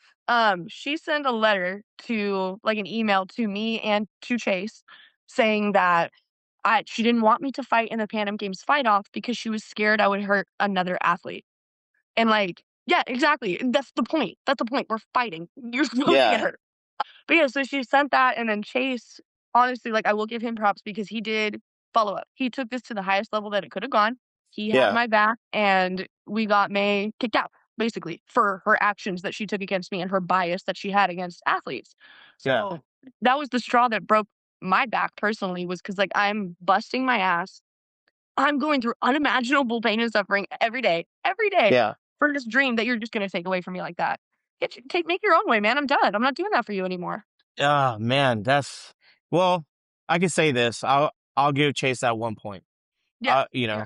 She sent a letter to like an email to me and to Chase saying that She didn't want me to fight in the Pan Am Games fight-off because she was scared I would hurt another athlete. And, like yeah, exactly, that's the point, we're fighting. You're supposed to get Yeah. hurt. But, yeah, so she sent that, and then Chase, honestly, like, I will give him props because he did follow up. He took this to the highest level that it coulda gone. He had Yeah. my back, and we got May kicked out, basically, for her actions that she took against me and her bias that she had against athletes. Yeah. So, that was the straw that broke my back personally was because like, I'm busting my ass. I'm going through unimaginable pain and suffering every day Yeah. for this dream that you're just gonna take away from me like that. Make your own way, man. I'm done. I'm not doing that for you anymore. Ah, man, well, I can say this. I'll give Chase that 1 point. Yeah. You Yeah. know,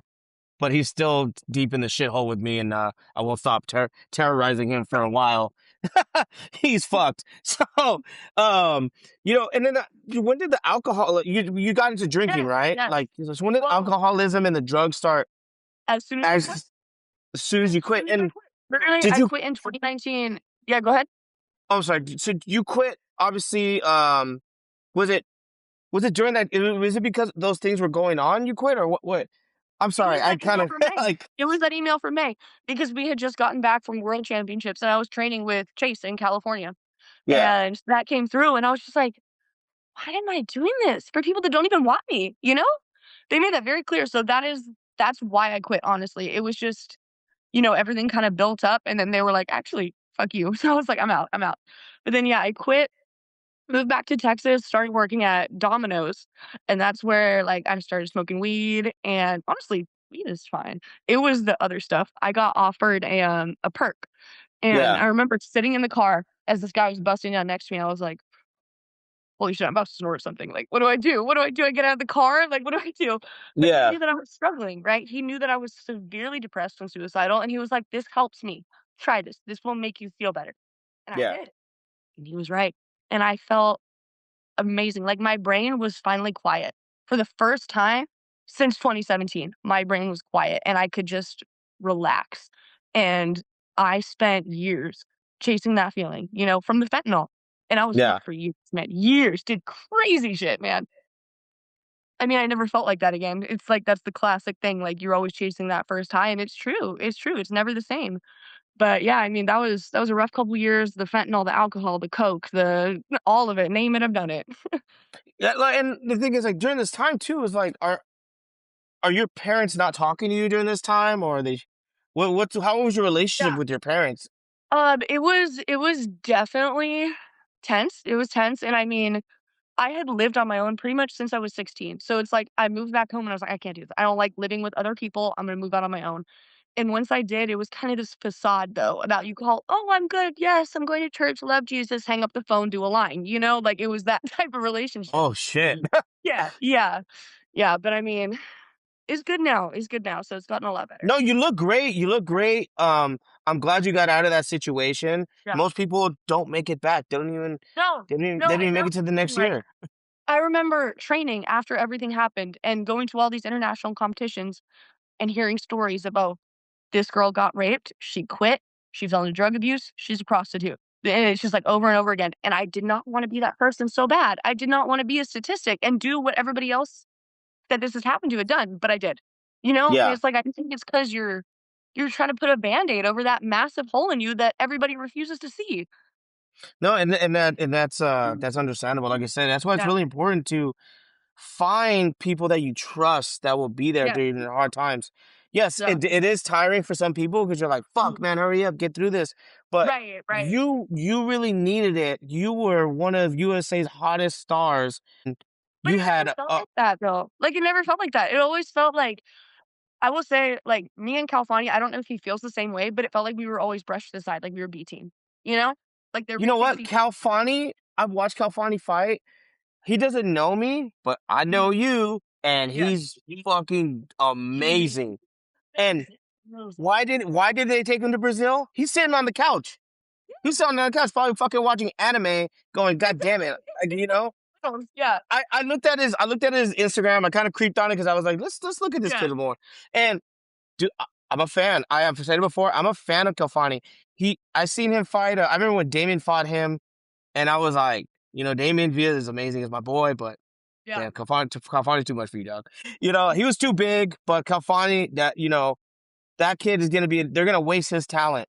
but he's still deep in the shithole with me, and I won't stop terrorizing him for a while. He's fucked. So, and then when did the alcohol? You got into drinking, Yes, right? yes. Like, when did Well, alcoholism and the drugs start? as soon as I quit. As soon as you quit, As soon as I and quit. Literally, did I you? quit in 2019. Yeah, go ahead. I'm sorry. So you quit? Obviously, was it during that? Was it because those things were going on? You quit, or what? What? I'm It sorry. was I that kind email of from May. like. It was that email from May because we had just gotten back from World Championships and I was training with Chase in California. Yeah. And that came through and I was just like, why am I doing this for people that don't even want me? You know? They made that very clear. So that's why I quit, honestly. It was just, everything kind of built up and then they were like, actually, fuck you. So I was like, I'm out. But then yeah, I quit, moved back to Texas, started working at Domino's, and that's where like I started smoking weed and honestly, weed is fine. It was the other stuff. I got offered a perk. And Yeah. I remember sitting in the car as this guy was busting down next to me. I was like, holy shit, I'm about to snort something. Like, what do I do? What do I do? I get out of the car? Like, what do I do? But he Yeah. knew that I was struggling, right? He knew that I was severely depressed and suicidal. And he was like, this helps me. Try this. This will make you feel better. And I Yeah. did. And he was right. And I felt amazing. Like, my brain was finally quiet. For the first time since 2017, my brain was quiet and I could just relax. And I spent years chasing that feeling, from the fentanyl. And I was Yeah. hooked for years, man. Years. Did crazy shit, man. I mean, I never felt like that again. It's like that's the classic thing. Like you're always chasing that first high, and it's true. It's true. It's never the same. But yeah, I mean, that was a rough couple years. The fentanyl, the alcohol, the coke, the all of it. Name it, I've done it. Yeah. And the thing is, like, during this time too, is like, are your parents not talking to you during this time, or are they? How was your relationship Yeah. with your parents? It was definitely tense. It was tense, and I mean, I had lived on my own pretty much since I was 16. So it's like I moved back home and I was like, I can't do this. I don't like living with other people. I'm gonna move out on my own. And once I did, it was kind of this facade though about you call, oh, I'm good. Yes, I'm going to church, love Jesus, hang up the phone, do a line, like it was that type of relationship. Oh shit. Yeah, yeah, yeah. But I mean, it's good now. It's good now. So it's gotten a lot better. No, you look great. You look great. I'm glad you got out of that situation. Yeah. Most people don't make it back. They don't even. No, They no, didn't I even make know. it to the next Right. year. I remember training after everything happened and going to all these international competitions and hearing stories about this girl got raped, she quit, she fell into drug abuse, she's a prostitute. And it's just like over and over again. And I did not want to be that person so bad. I did not want to be a statistic and do what everybody else that this has happened to had done, but I did. And Yeah. it's like I think it's because you're trying to put a band-aid over that massive hole in you that everybody refuses to see. No, that's understandable. Like I said, that's why it's Yeah. really important to find people that you trust that will be there Yeah. during the hard times. Yes, Yeah. it is tiring for some people because you're like, fuck, man, hurry up, get through this. But Right, right. you really needed it. You were one of USA's hottest stars. And But you it never had felt like that though. Like it never felt like that. It always felt like I will say, like, me and California, I don't know if he feels the same way, but it felt like we were always brushed aside, like we were B team. You know? Like there you know basic what? C. I've watched Calfani fight. He doesn't know me, but I know you, and Yeah. he's fucking amazing. And why did they take him to Brazil? He's sitting on the couch. He's sitting on the couch, probably fucking watching anime, going, God damn it. Yeah. I looked at his Instagram. I kind of creeped on it because I was like, let's look at this Yeah. kid more. And dude, I'm a fan. I have said it before. I'm a fan of Calfani. I seen him fight. I remember when Damien fought him, and I was like, Damien Villa is amazing as my boy, but Yeah. Damn, Kalfani's too much for you, dog. You know, he was too big, but Kalfani, that kid is gonna be. They're gonna waste his talent.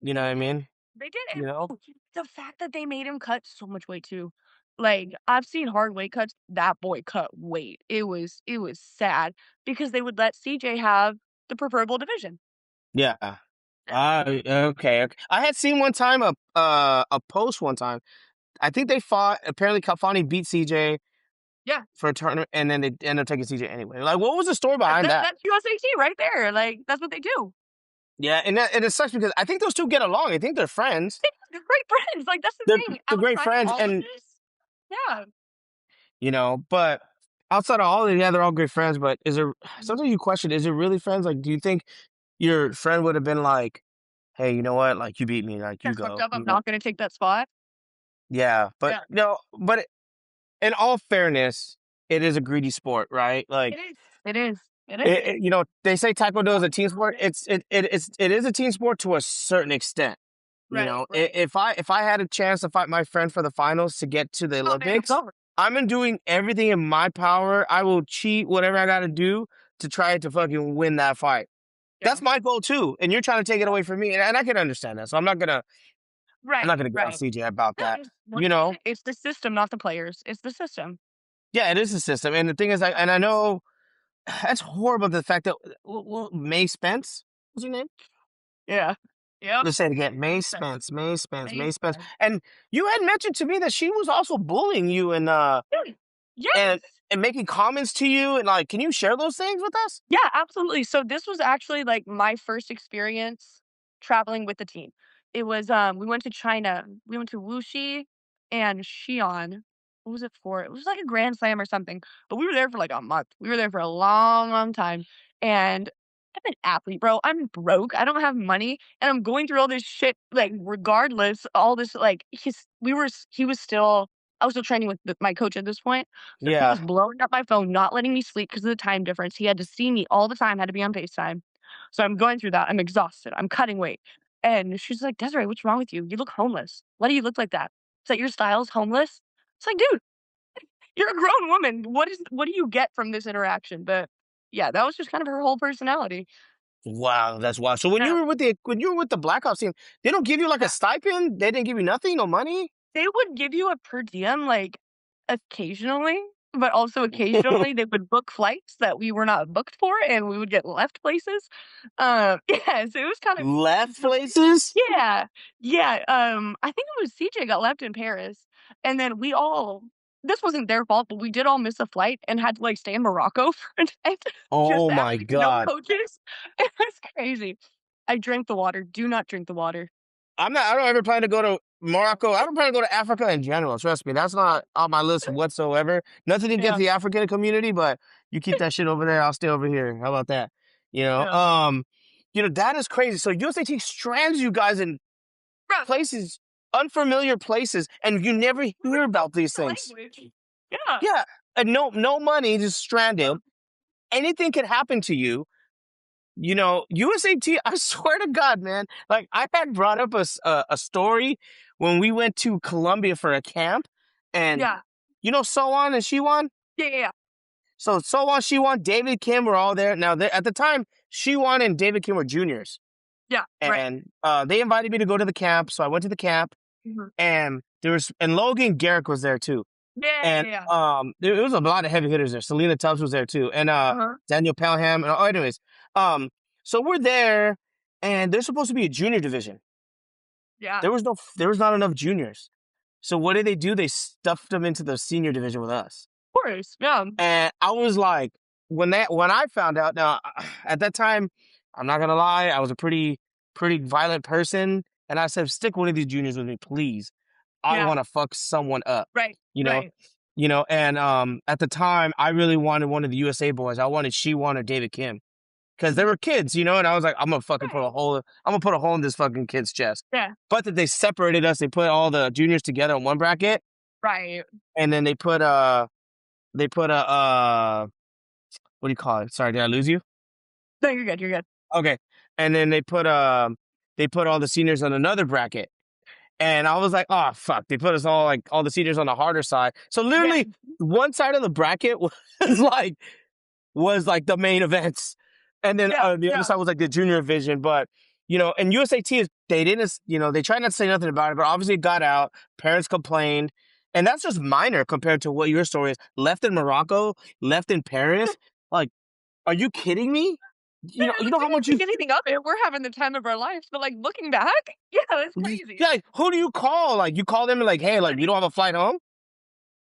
You know what I mean? They did. You know? The fact that they made him cut so much weight too. Like, I've seen hard weight cuts. That boy cut weight. It was sad because they would let CJ have the preferable division. Yeah. Okay. I had seen one time a post one time. I think they fought. Apparently, Kalfani beat CJ Yeah. for a tournament, and then they ended up taking CJ anyway. Like, what was the story behind that? That's USAT right there. Like, that's what they do. Yeah, and it sucks because I think those two get along. I think they're friends. They're great friends. Like, that's the thing. They're great Outside of friends, all of and this, yeah. but outside of all of it, yeah, they're all great friends. But sometimes you question, is it really friends? Like, do you think your friend would have been like, hey, you know what? Like, you beat me, like, you That's fucked go. up. I'm not gonna take that spot. Yeah, but Yeah. in all fairness, it is a greedy sport, right? Like, It is. It is. they say Taekwondo is a team sport. It is a team sport to a certain extent. You know, Right. if I had a chance to fight my friend for the finals to get to the Oh, man, Olympics, it's over. I'm doing everything in my power. I will cheat whatever I got to do to try to fucking win that fight. Yeah. That's my goal too. And you're trying to take it away from me, and I can understand that. So I'm not gonna get on CJ about that. You know, It's the system, not the players. It's the system. yeah, it is a system. And the thing is, and I know that's horrible. The fact that May Spence was her name. Yeah. Yep. Let's say it again. May Spence. And you had mentioned to me that she was also bullying you and Yes. and making comments to you, and like, can you share those things with us? Yeah, absolutely. So this was actually like my first experience traveling with the team. It was we went to China. We went to Wuxi and Xi'an. What was it for? It was like a Grand Slam or something. But we were there for like a month. We were there for a long, long time. And I'm an athlete, bro. I'm broke. I don't have money, and I'm going through all this shit. Like, regardless, all this like he was still. I was still training with my coach at this point. So he was Yeah. blowing up my phone, not letting me sleep because of the time difference. He had to see me all the time, had to be on FaceTime. So I'm going through that. I'm exhausted. I'm cutting weight. And she's like, Desiree, what's wrong with you? You look homeless. Why do you look like that? Is that your style's homeless? It's like, dude, you're a grown woman. What do you get from this interaction? But yeah, that was just kind of her whole personality. Wow, that's wild. So when Yeah. you were with the Black Ops team, they don't give you like a stipend? They didn't give you nothing, no money? They would give you a per diem, like, occasionally, but also occasionally they would book flights that we were not booked for, and we would get left places. Yeah, so it was kind of Left places? yeah, yeah, I think it was CJ got left in Paris, and then we all this wasn't their fault, but we did all miss a flight and had to, like, stay in Morocco for a night, just Oh my after no God. coaches. It was crazy. I drank the water. Do not drink the water. I don't ever plan to go to Morocco. I don't plan to go to Africa in general. Trust me, that's not on my list whatsoever. Nothing against Yeah. the African community, but you keep that shit over there. I'll stay over here. How about that? Yeah. That is crazy. So USAT strands you guys in Bruh, places, unfamiliar places, and you never hear about these the things. language. Yeah. Yeah, and no money, just stranded. Anything could happen to you. USAT, I swear to God, man. Like, I had brought up a story when we went to Colombia for a camp, and Yeah. So-won and She-won? Yeah. So So-won, She-won, David Kim were all there. Now, at the time, She-won and David Kim were juniors. Yeah, right. And they invited me to go to the camp, so I went to the camp, Mhm. and Logan Garrick was there too. And Yeah. there was a lot of heavy hitters there. Selena Tubbs was there too, and Uh-huh. Daniel Pelham. And anyways, so we're there, and there's supposed to be a junior division. Yeah. There was not enough juniors. So what did they do? They stuffed them into the senior division with us. Of course. Yeah. And I was like, when I found out. Now, at that time, I'm not gonna lie, I was a pretty violent person, and I said, stick one of these juniors with me, please. I Yeah. want to fuck someone up. Right. You know. Right. And at the time, I really wanted one of the USA boys. I wanted She-won or David Kim, because they were kids, and I was like, I'm gonna fucking put a hole in this fucking kid's chest. Yeah. But that they separated us. They put all the juniors together in one bracket, Right. and then they put what do you call it? Sorry, did I lose you? No, you're good. You're good. Okay, and then they put all the seniors on another bracket, And I was like, oh, fuck. They put us all the seniors on the harder side. So literally one side of the bracket was like the main events. And then the other side was like the junior division. But, and USAT they didn't, they tried not to say nothing about it, but obviously it got out. Parents complained. And that's just minor compared to what your story is. Left in Morocco, left in Paris. Like, are you kidding me? You know how much you... anything of it. We're having the time of our lives. But like looking back, it's crazy. Yeah, like, who do you call? Like, you call them and like, hey, like, we don't have a flight home?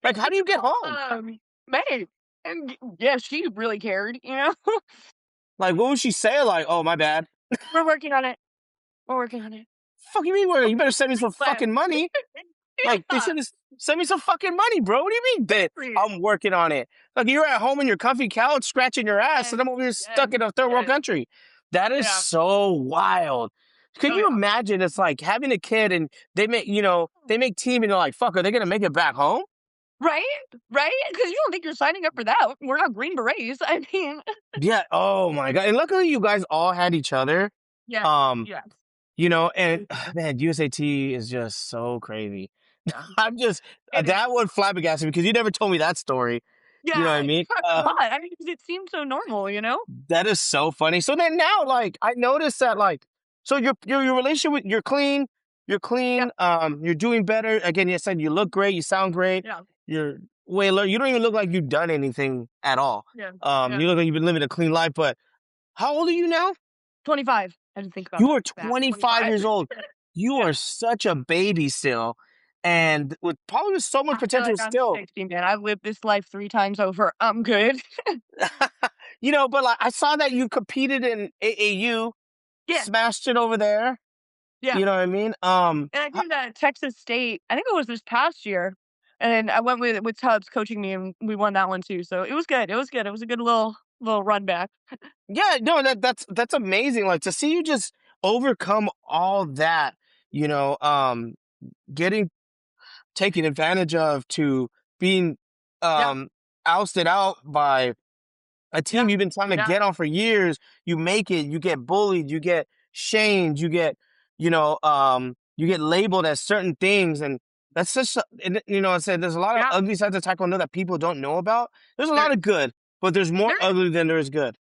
Like, how do you get home? May. And she really cared, Like, what would she say? Like, oh, my bad. We're working on it. Fuck you mean? You better send me some fucking money. Like, they should send me some fucking money, bro. What do you mean that I'm working on it? Like, you're at home in your comfy couch scratching your ass, and I'm over here stuck in a third world country. That is so wild. Can you imagine? It's like having a kid and they make team and they're like, fuck, are they going to make it back home? Right? Because you don't think you're signing up for that. We're not Green Berets. I mean. Yeah. Oh, my God. And luckily you guys all had each other. Yeah. And man, USAT is just so crazy. Yeah. I'm just, that one flabbergasted because you never told me that story. Yeah, you know what I mean? I mean, because it seems so normal, That is so funny. So then now, like, I noticed that, like, so your relationship with, you're clean, you're doing better. Again, you said you look great, you sound great. Yeah. You're you don't even look like you've done anything at all. Yeah. You look like you've been living a clean life, but how old are you now? 25. I didn't think about You are 25 years old. You are such a baby still. And with probably so much potential still. 60, man. I've lived this life 3 times over. I'm good. But like I saw that you competed in AAU, smashed it over there. Yeah. You know what I mean? And I did that at Texas State. I think it was this past year. And I went with Tubbs coaching me, and we won that one too. So it was good. It was a good little run back. Yeah, no, that's amazing. Like to see you just overcome all that, getting taken advantage of to being ousted out by a team you've been trying to get on for years. You make it, you get bullied, you get shamed, you get, you get labeled as certain things. And that's just, I said there's a lot of ugly sides of Taekwondo that people don't know about. There's a lot of good, but there's more ugly than there is good.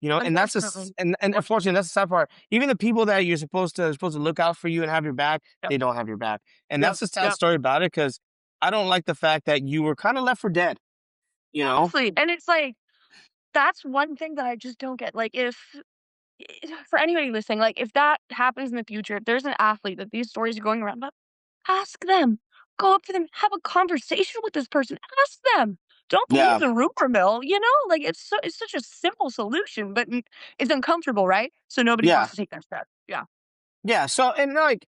And that's and unfortunately that's the sad part. Even the people that you're supposed to look out for you and have your back, they don't have your back. And that's the sad story about it, because I don't like the fact that you were kind of left for dead. Honestly, and it's like that's one thing that I just don't get. Like, if for anybody listening, like if that happens in the future, if there's an athlete that these stories are going around about, ask them. Go up to them, have a conversation with this person. Ask them. Don't believe the rumor mill, Like, it's such a simple solution, but it's uncomfortable, right? So nobody wants to take that step. Yeah. Yeah, so, and like,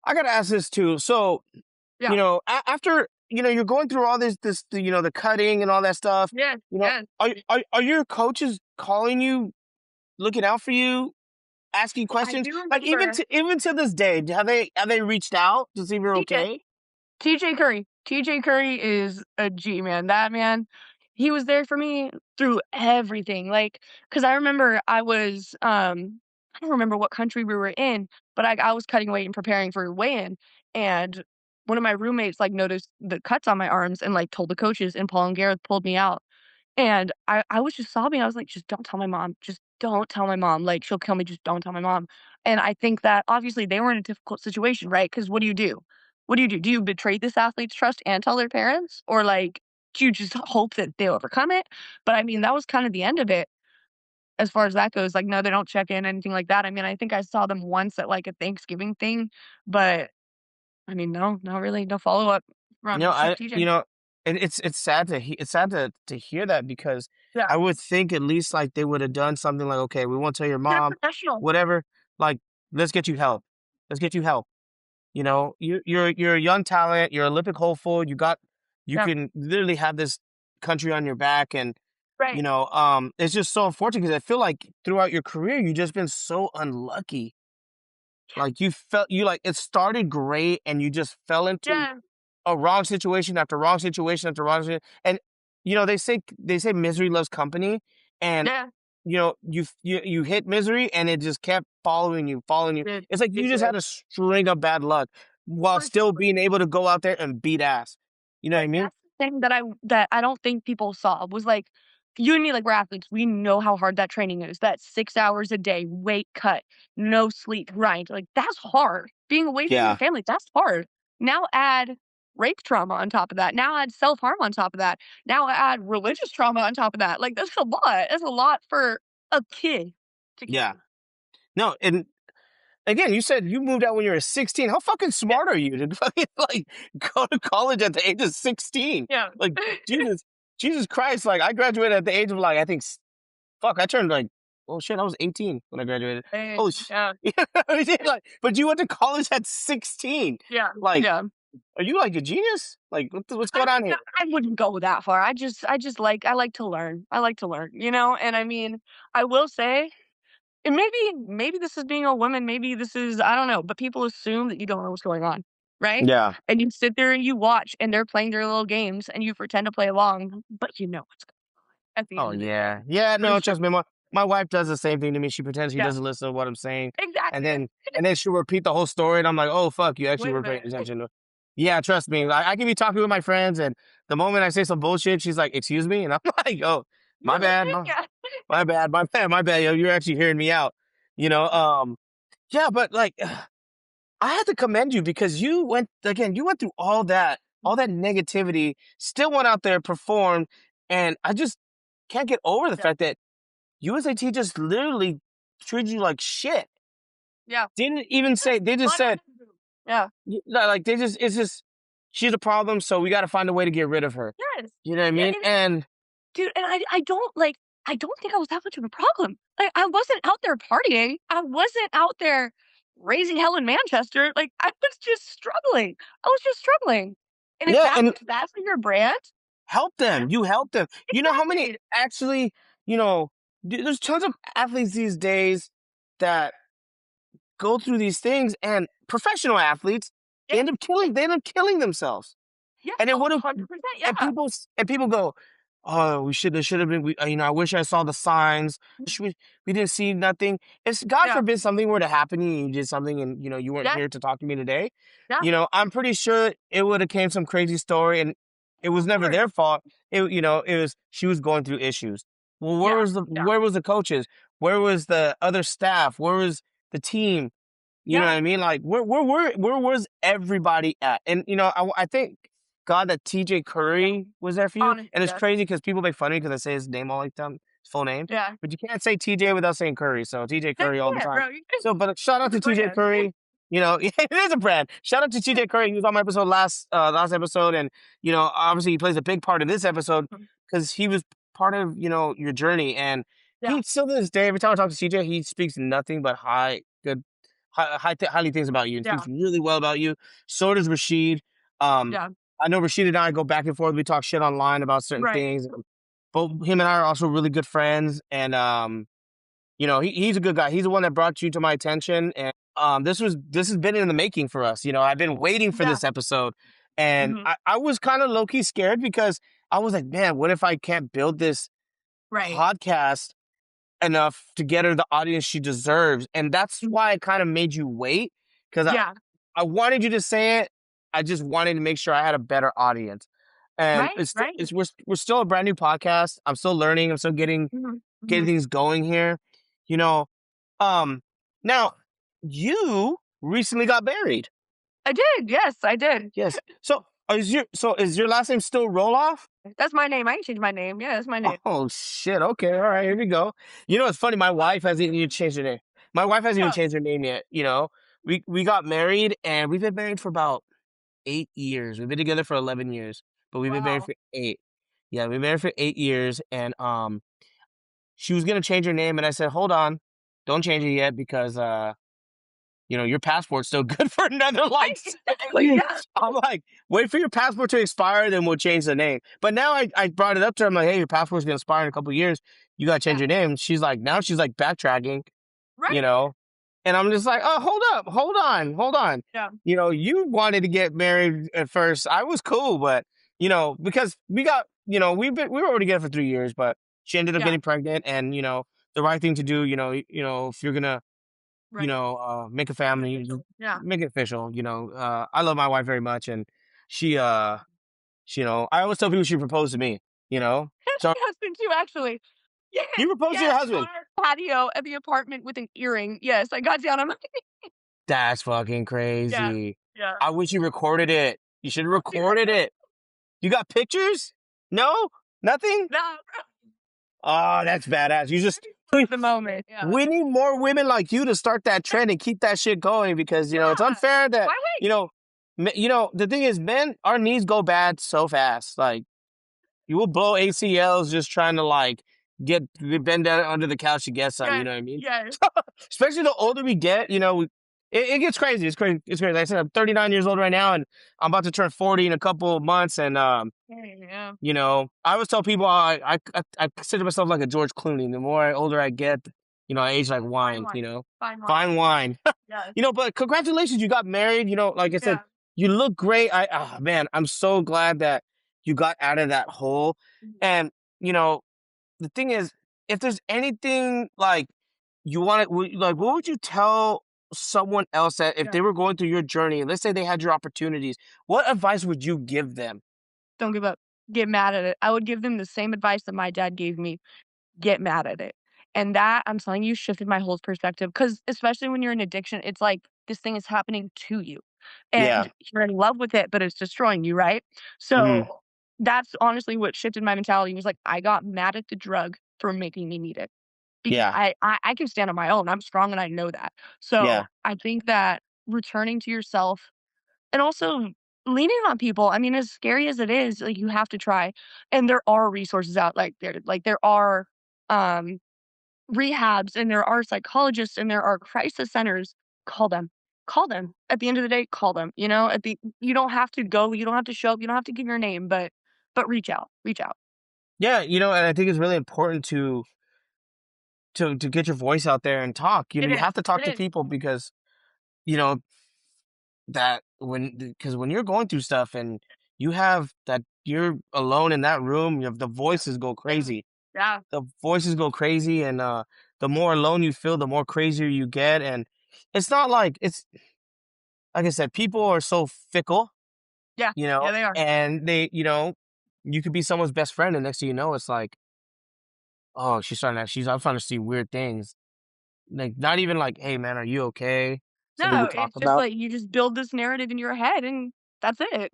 I gotta ask this too. So, after, you're going through all this, the cutting and all that stuff. Yeah. Are your coaches calling you, looking out for you, asking questions? Like, even to this day, have they reached out to see if you're okay? TJ Curry is a G, man. That man, he was there for me through everything. Like, because I remember I was, I don't remember what country we were in, but I was cutting weight and preparing for weigh-in. And one of my roommates, like, noticed the cuts on my arms and, like, told the coaches, and Paul and Gareth pulled me out. And I was just sobbing. I was like, just don't tell my mom. Just don't tell my mom. Like, she'll kill me. Just don't tell my mom. And I think that obviously they were in a difficult situation, right? Because what do you do? What do you do? Do you betray this athlete's trust and tell their parents? Or, like, do you just hope that they overcome it? But, I mean, that was kind of the end of it as far as that goes. Like, no, they don't check in, anything like that. I mean, I think I saw them once at, like, a Thanksgiving thing. But, I mean, no, not really. No follow-up from TJ. It's sad to hear that, because I would think at least, like, they would have done something like, okay, we won't tell your mom, whatever. Like, let's get you help. You're a young talent. You're Olympic hopeful. You can literally have this country on your back, and it's just so unfortunate, because I feel like throughout your career you've just been so unlucky. Like, it started great, and you just fell into a wrong situation after wrong situation after wrong situation. And they say misery loves company, and you hit misery, and it just kept following you. It's like you just had a string of bad luck. while For still sure. being able to go out there and beat ass. You know what I mean? That's the thing that I don't think people saw was, like, you and me, like, we're athletes, we know how hard that training is. That 6 hours a day, weight cut, no sleep, grind, like, that's hard. Being away from your Yeah. family, that's hard. Now add rape trauma on top of that. Now add self-harm on top of that. Now add religious trauma on top of that. Like, that's a lot. That's a lot for a kid to Yeah. carry. No, and again, you said you moved out when you were 16. How fucking Yeah. smart are you to fucking like go to college at the age of 16? Yeah. Like Jesus, Jesus Christ! Like I graduated at the age of like I think fuck, I turned like oh shit, I was 18 when I graduated. Hey, Holy shit! yeah. Like, but you went to college at 16. Yeah. Like, Yeah. are you like a genius? Like, what's I going on mean, here? I wouldn't go that far. I like to learn. I like to learn, you know? And I mean, I will say, and maybe this is being a woman, maybe this is I don't know, but people assume that you don't know what's going on, right? Yeah. And you sit there and you watch and they're playing their little games and you pretend to play along, but you know what's going on at the Oh end of the day. yeah, yeah. For No, sure. trust me. My wife does the same thing to me. She pretends she Yeah. doesn't listen to what I'm saying, and Exactly. then she'll repeat the whole story, and I'm like, oh fuck, you actually Wait a were paying minute. attention. Yeah, trust me. I can be talking with my friends, and the moment I say some bullshit, she's like, "Excuse me," and I'm like, "Oh, my bad, Yeah. my bad, my bad, my bad. Yo, you're actually hearing me out." You know, yeah, but like, I had to commend you because you went again. You went through all that negativity, still went out there, performed, and I just can't get over the Yeah. fact that USAT just literally treated you like shit. Yeah. Didn't even say, they just said, Yeah. like, it's just, she's a problem, so we got to find a way to get rid of her. Yes. You know what I Yeah, mean? And dude, and I don't think I was that much of a problem. Like, I wasn't out there partying. I wasn't out there raising hell in Manchester. Like, I was just struggling. I was just struggling. And yeah, and if that's your brand, help them. You help them. You know how many exactly. actually, there's tons of athletes these days that go through these things, and professional athletes, Yeah. they end up killing themselves. Yeah. And it would have 100%. And Yeah. people go, "Oh, there should have been. I wish I saw the signs. Wish we didn't see nothing. If God Yeah. forbid something were to happen to you, and you did something, and you weren't Yeah. here to talk to me today. Yeah. I'm pretty sure it would have came some crazy story, and it was Of never course. their fault. It was she was going through issues. Well, Yeah. Yeah. where was the coaches? Where was the other staff? Where was the team? You know what Yeah. I mean? Like, where was everybody at? And I thank God that TJ Curry was there for you. Honest. And it's Yes. crazy because people make fun of me because I say his name all like them, his full name. Yeah. But you can't say TJ without saying Curry. So TJ No, Curry you all the can't, time. bro. So, but shout out It's to a TJ brand. Curry. It is a brand. Shout out to TJ Curry. He was on my episode last episode, and obviously he plays a big part of this episode because he was part of your journey, and Yeah. he still to this day, every time I talk to TJ, he speaks nothing but highly things about you and Yeah. speaks really well about you. So does Rashid. Yeah. I know Rashid and I go back and forth. We talk shit online about certain Right. things. But him and I are also really good friends, and he's a good guy. He's the one that brought you to my attention, and this has been in the making for us. I've been waiting for Yeah. this episode, and Mhm. I was kind of low key scared because I was like, man, what if I can't build this Right. podcast enough to get her the audience she deserves? And that's why I kind of made you wait, because Yeah. I wanted you to say it. I just wanted to make sure I had a better audience. And Right. Right. we're still a brand new podcast. I'm still learning. I'm still getting Mhm. getting Mhm. things going here. You know, now you recently got married. I did. Yes, I did. Yes. So is your last name still Roloff? That's my name. I can change my name. Yeah, that's my name. Oh shit. Okay. All right. Here we go. It's funny. My wife hasn't even changed her name. My wife hasn't even Yeah. changed her name yet. We got married, and we've been married for about 8 years. We've been together for 11 years, but we've been married Wow. for 8. Yeah, we've been married for 8 years, and she was gonna change her name, and I said, "Hold on, don't change it yet because your passport's still good for another Right. Exactly. Yeah. I'm like, wait for your passport to expire, then we'll change the name." But now I brought it up to her. I'm like, hey, your passport's gonna expire in a couple of years. You gotta change Yeah. your name. She's like backtracking, Right. and I'm just like, oh, hold up, hold on. Yeah. You wanted to get married at first. I was cool, but because we got, we were already together for 3 years, but she ended up Yeah. getting pregnant, and the right thing to do, if you're gonna you know, make a family, Yeah. make it official. You know, I love my wife very much, and she, you know, I always tell people she proposed to me. You know, so My husband too, actually. Yes, you proposed to your yes, on husband. our patio at the apartment with an earring. Yes, I got down on my That's fucking yeah, crazy. yeah. I wish you recorded it. You should have recorded it. You got pictures? No, nothing. No, Oh, that's badass. You just at the moment. Yeah. we need more women like you to start that trend and keep that shit going because you know it's Yeah. unfair that Why wait? you know the thing is men our knees go bad so fast like you will blow ACLs just trying to like get bend down under the couch to get some, you Yes, know what I mean? yes. Especially the older we get, you know, it gets crazy. It's crazy. It's crazy. Like I said, I'm 39 years old right now, and I'm about to turn 40 in a couple of months. And Yeah. you know, I always tell people I consider myself like a George Clooney. The more older I get, you know, I age like Fine wine. wine. You know, Fine wine. fine wine. Yes. You know, but congratulations, you got married. You know, like I said, Yeah. you look great. Man, I'm so glad that you got out of that hole. And you know, the thing is, if there's anything like you want to, like, what would you tell someone else that if Yeah. they were going through your journey, let's say they had your opportunities, what advice would you give them? Don't give up. Get mad at it. I would give them the same advice that my dad gave me. Get mad at it. And that, I'm telling you, shifted my whole perspective. Because especially when you're in addiction, it's like this thing is happening to you. Yeah. And you're in love with it, but it's destroying you, right? Hmm. So that's honestly what shifted my mentality was like I got mad at the drug for making me need it. Because Yeah. I can stand on my own. I'm strong and I know that. Yeah. So I think that returning to yourself and also leaning on people. I mean, as scary as it is, like, you have to try. And there are resources out like there. Like, there are, um, rehabs and there are psychologists and there are crisis centers. Call them. Call them. At the end of the day, call them, you know? You don't have to go, you don't have to show up, you don't have to give your name, but reach out. Reach out. Yeah. You know, and I think it's really important to get your voice out there and talk. You know, It you is. have to talk It to is. people because, you know, because when you're going through stuff and you have that you're alone in that room, you have the voices go Yeah. crazy. Yeah. The voices go crazy, and the more alone you feel, the more crazier you get. And it's not like it's like I said, people are so fickle, Yeah. you know, Yeah, they are. and they, you know, you could be someone's best friend, and next thing you know, it's like, oh, I'm starting to see weird things. Like, not even like, hey, man, are you okay? Something No, to talk it's just about. like you just build this narrative in your head and that's it.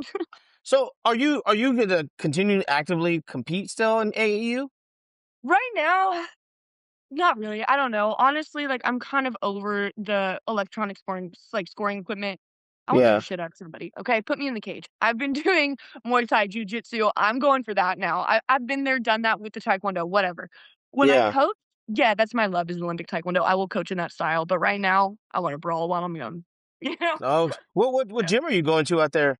So, are you gonna continue to actively compete still in AAU? Right now, not really. I don't know. Honestly, like I'm kind of over the electronic scoring, like scoring equipment. I want to beat the Yeah, shit out of somebody. Okay, put me in the cage. I've been doing Muay Thai, Jiu Jitsu. I'm going for that now. I've been there, done that with the Taekwondo, whatever. When I yeah. coach, yeah, that's my love is Olympic Taekwondo. I will coach in that style. But right now, I want to brawl while I'm young. You know? Oh, what Yeah. gym are you going to out there?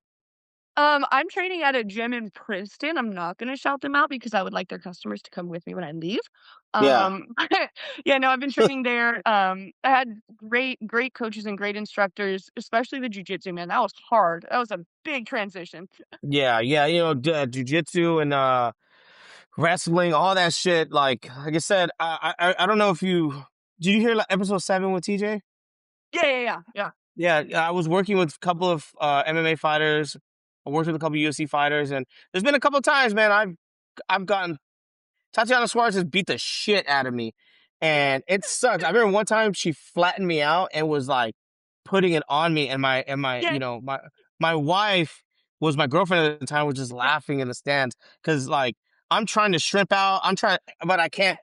I'm training at a gym in Princeton. I'm not gonna shout them out because I would like their customers to come with me when I leave. Yeah. Um, yeah, no, I've been training there. I had great coaches and great instructors, especially the jujitsu, man. That was hard. That was a big transition. Yeah, yeah, you know, jujitsu and wrestling, all that shit. Like I said, I don't know if you did you hear like episode 7 with TJ? Yeah. Yeah, I was working with a couple of MMA fighters. I worked with a couple UFC fighters, and there's been a couple of times, man. I've gotten Tatiana Suarez has beat the shit out of me, and it sucks. I remember one time she flattened me out and was like putting it on me, and my Yeah, you know my wife was my girlfriend at the time was just yeah, laughing in the stands because like I'm trying to shrimp out, I'm trying, but I can't.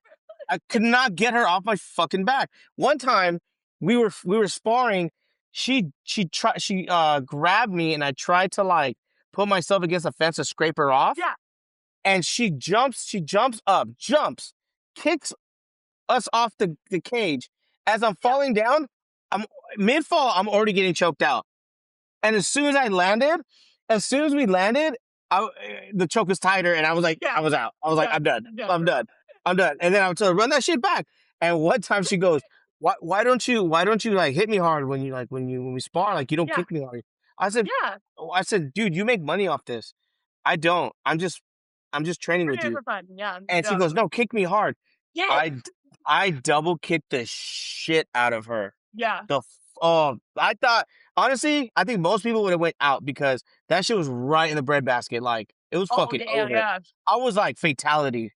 I could not get her off my fucking back. One time we were sparring. She grabbed me and I tried to like put myself against a fence to scrape her off yeah, and she jumps up, kicks us off the cage. As I'm yeah, falling down, I'm mid fall, I'm already getting choked out. And as soon as we landed, the choke was tighter and I was like, yeah. I was out. I was like, Yeah, I'm done. yeah, I'm done. I'm done. And then I was like, run that shit back. And one time she goes, why don't you like hit me hard when you like when we spar, like you don't yeah, kick me hard. I said, yeah. dude, you make money off this. I don't. I'm just training We're with doing it you. for fun. Yeah, And she yeah. goes, no, kick me hard. Yes. I I double kicked the shit out of her. Yeah. I thought, honestly, I think most people would have went out because that shit was right in the breadbasket. Like, it was fucking damn, over. yeah. I was like, fatality.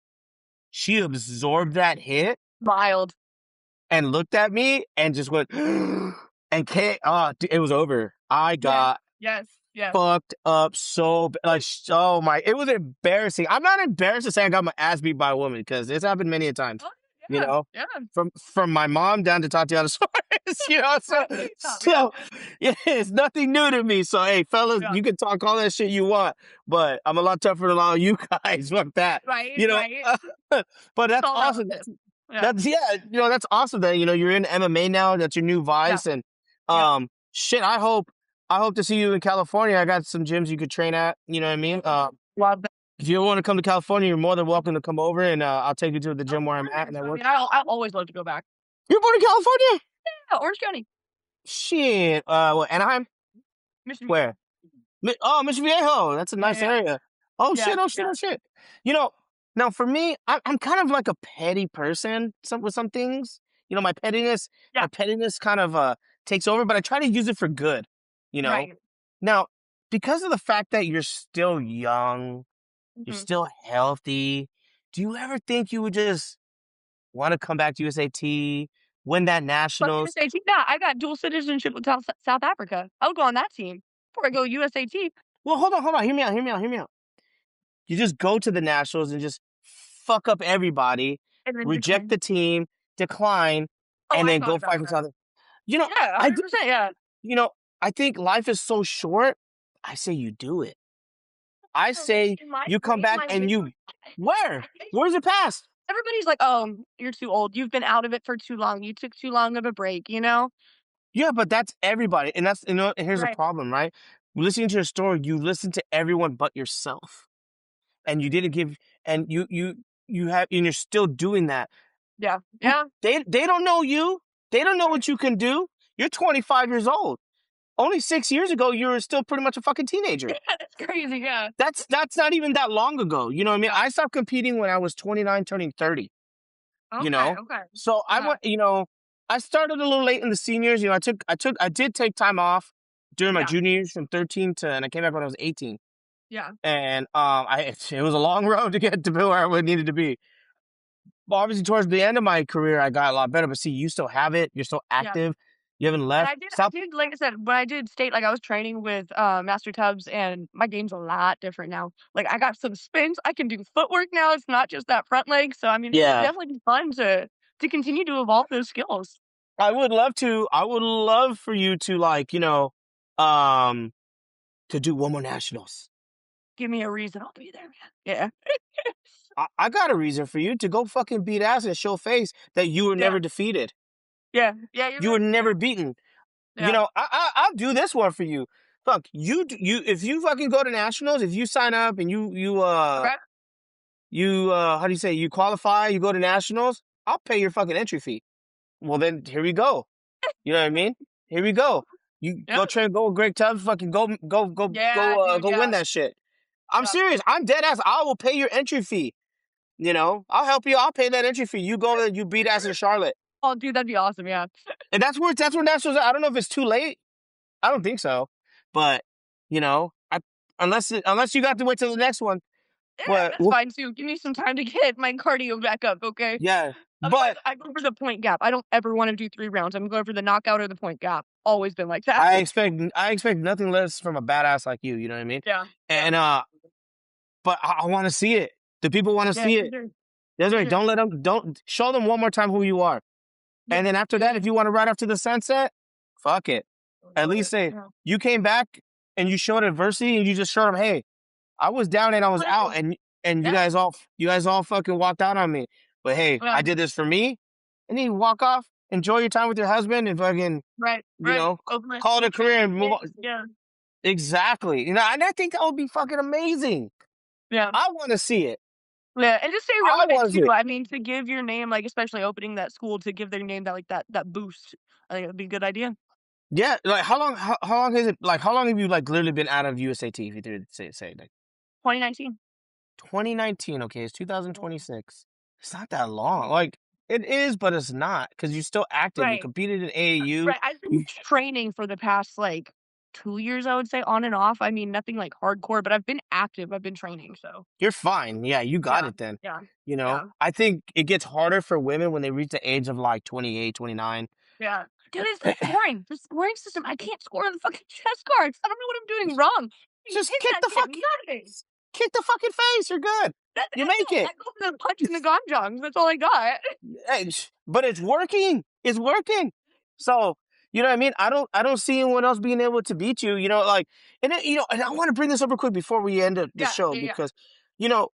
She absorbed that hit Wild. and looked at me and just went, and can't, it was over. I got Yes. fucked up so like, oh my, it was embarrassing. I'm not embarrassed to say I got my ass beat by a woman because it's happened many a times. Oh, You know, yeah. from my mom down to Tatiana Suarez, you know, so yeah, it's nothing new to me. So hey, fellas, you can talk all that shit you want, but I'm a lot tougher than all of you guys. Fuck that, you know. But that's awesome. That's you know, that's awesome that you're in MMA now. That's your new vice, and shit. I hope to see you in California. I got some gyms you could train at. You know what I mean? Love that. If you want to come to California, you're more than welcome to come over, and I'll take you to the gym where I'm at. And I work. I'll always love to go back. You're born in California? Yeah, Orange County. Shit. What, Anaheim? Mission Where? Mission Viejo. That's a nice area. Oh shit! Oh shit! You know, now for me, I'm kind of like a petty person. With some things, my pettiness kind of takes over, but I try to use it for good. You know. Right. Now, because of the fact that you're still young. You're still healthy. Do you ever think you would just want to come back to USAT, win that nationals? USAT? Nah, I got dual citizenship with South Africa. I would go on that team before I go USAT. Well, hold on. Hear me out. You just go to the nationals and just fuck up everybody, and then reject the team, decline, and then go fight for South Africa. Yeah, 100%, I think life is so short. I say you do it. I say you come back and you... Where's your past? Everybody's like, oh, you're too old. You've been out of it for too long. You took too long of a break, Yeah, but that's everybody. And that's, here's the problem, right? Listening to your story, you listen to everyone but yourself. And you didn't give, and you have, and you're still doing that. Yeah. They don't know you. They don't know what you can do. You're 25 years old. Only 6 years ago, you were still pretty much a fucking teenager. Yeah, that's crazy, yeah. That's not even that long ago. You know what I mean? I stopped competing when I was 29, turning 30. Okay. So I went, I started a little late in the seniors. I did take time off during my junior years from 13 and I came back when I was 18. Yeah. And it was a long road to get to where I needed to be. But obviously, towards the end of my career, I got a lot better. But see, you still have it. You're still active. You haven't left. And I did, like I said, when I did state, like I was training with Master Tubbs, and my game's a lot different now. Like I got some spins. I can do footwork now. It's not just that front leg. So I mean, it's definitely been fun to continue to evolve those skills. I would love to. I would love for you to to do one more nationals. Give me a reason, I'll be there, man. Yeah. I got a reason for you to go fucking beat ass and show face that you were never defeated. Yeah. You were never beaten. Yeah. I'll do this one for you. Fuck, if you fucking go to nationals, if you sign up and you how do you say, you qualify, you go to nationals, I'll pay your fucking entry fee. Well then, here we go. You know what I mean? Here we go. You go train, go with Greg Tubbs, fucking go win that shit. I'm serious. I'm dead ass. I will pay your entry fee. I'll help you. I'll pay that entry fee. You go and you beat ass in Charlotte. Oh, dude, that'd be awesome. Yeah. And that's where nationals are. I don't know if it's too late. I don't think so. But unless you got to wait till the next one. Yeah, that's fine too. Give me some time to get my cardio back up, okay? Yeah. But I go for the point gap. I don't ever want to do 3 rounds. I'm going for the knockout or the point gap. Always been like that. I expect nothing less from a badass like you. You know what I mean? Yeah. And but I want to see it. The people want to see it. That's right. Don't show them one more time who you are. Yeah. And then after that, if you want to ride off to the sunset, fuck it. At least say you came back and you showed adversity and you just showed them, hey, I was down and I was out, and you guys all fucking walked out on me. But hey, I did this for me. And then you walk off, enjoy your time with your husband, and fucking call it a career and move on. Yeah. Exactly. And I think that would be fucking amazing. Yeah. I want to see it. Yeah, and just stay relevant too. I mean, to give your name, like especially opening that school, to give their name that boost. I think it'd be a good idea. Yeah, like how long is it? Like how long have you literally been out of USAT? If you did say 2019. 2019. Okay, it's 2026. It's not that long. Like It is, but it's not because you're still active. You Right. competed in AAU. Right. I've been training for the past, like, 2 years, I would say, on and off. I mean, nothing, like, hardcore, but I've been active. I've been training, so You're fine. Yeah, you got yeah. it then. Yeah. You know, Yeah. I think it gets harder for women when they reach the age of like 28, 29. Yeah. Dude, it's the scoring. The scoring system. I can't score on the fucking chess cards. I don't know what I'm doing wrong. You Just hit kick that the shit. fucking Nothing. kick the fucking face. You're good. That's You it. make it. I go for the punch in the gonjongs. That's all I got. Hey, but it's working. It's working. So, you know what I mean? I don't see anyone else being able to beat you, like, and then, and I want to bring this up real quick before we end the Yeah. show Yeah. Yeah. because, you know,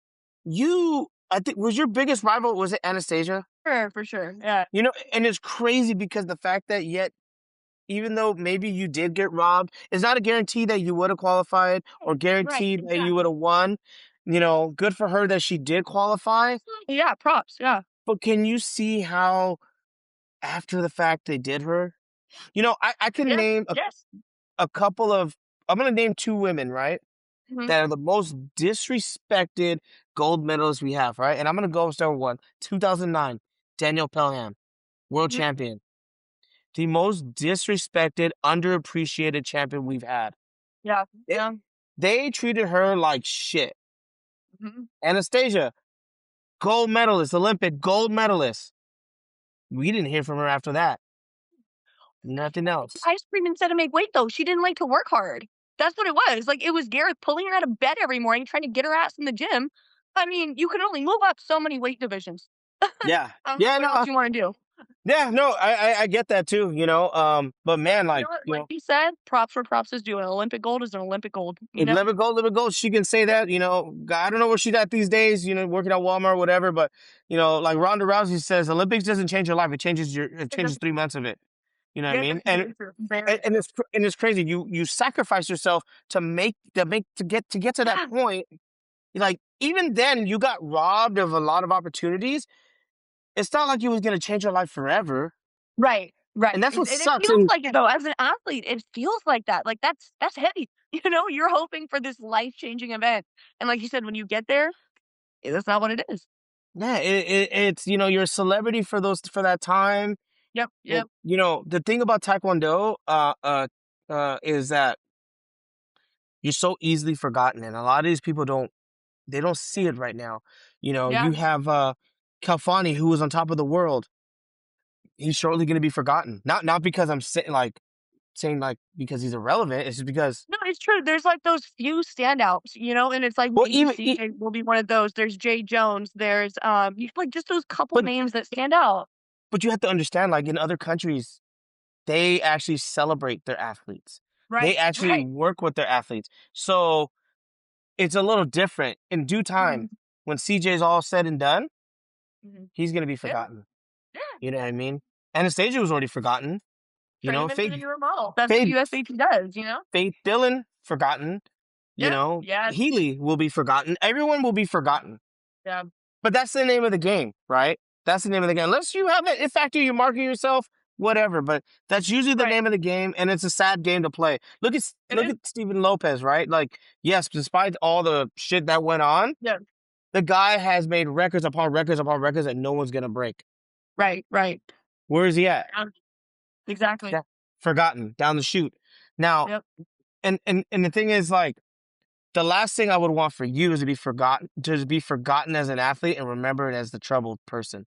I think, was your biggest rival, was it Anastasia? For sure. Yeah. And it's crazy because the fact that yet, even though maybe you did get robbed, it's not a guarantee that you would have qualified or Right. guaranteed that you Exactly. would have won. Good for her that she did qualify. Yeah. Props. Yeah. But can you see how after the fact they did her? I can Yes. name Yes. a couple of, I'm going to name two women, right? Mhm. That are the most disrespected gold medalists we have, right? And I'm going to go with number one, 2009, Danielle Pelham, world Mhm. champion. The most disrespected, underappreciated champion we've had. Yeah. They, Yeah. they treated her like shit. Mhm. Anastasia, gold medalist, Olympic gold medalist. We didn't hear from her after that. Nothing else. Ice cream instead of make weight, though. She didn't like to work hard. That's what it was. Like, it was Gareth pulling her out of bed every morning, trying to get her ass in the gym. I mean, you can only move up so many weight divisions. Yeah. I don't know Yeah, what else you want to do. yeah, no, I get that too, but man, You know what? Like he said, props where props is due. An Olympic gold is an Olympic gold. live it go. She can say that, I don't know where she's at these days, working at Walmart or whatever, but, like Ronda Rousey says, Olympics doesn't change your life. It changes 3 months of it. You know what I Yeah, mean? very true. Very And true. it's crazy. You sacrifice yourself to get to that Yeah. point. Like, even then you got robbed of a lot of opportunities. It's not like you was going to change your life forever. Right. And Right. that's what And it sucks. feels And like it though. As an athlete, it feels like that. Like that's heavy. You're hoping for this life changing event, and like you said, when you get there, that's not what it is. yeah, it's, you're a celebrity for that time. Yep. But, Yep. the thing about Taekwondo, is that you're so easily forgotten. And a lot of these people they don't see it right now. Yeah. You have, Kalfani, who was on top of the world. He's shortly going to be forgotten. Not because I'm saying like, because he's irrelevant. It's just because, No, it's true. There's like those few standouts, and it's like well, maybe CJ will be one of those. There's Jay Jones. There's like just those couple but, names that stand out. but you have to understand, like, in other countries, they actually celebrate their athletes. They Right. actually Right. work with their athletes. So it's a little different. In due time, Mhm. when CJ's all said and done, Mhm. he's going to be Yeah. forgotten. Yeah. You know what I mean? Anastasia was already forgotten. Turn him into the Faith, new model. That's what Faith, USAT does. Faith Dillon, forgotten. Yeah. Yeah. Healy will be forgotten. Everyone will be forgotten. Yeah. But that's the name of the game, right? That's the name of the game. Unless you have it factor, you market yourself, whatever. But that's usually the Right. name of the game, and it's a sad game to play. Look It is. at Steven Lopez, right? Like, yes, despite all the shit that went on, Yeah. the guy has made records upon records upon records that no one's gonna break. Right. Right. Where is he at? Yeah. Exactly. Yeah. Forgotten down the chute. Now, Yep. and the thing is, like, the last thing I would want for you is to be forgotten as an athlete and remembered as the troubled person.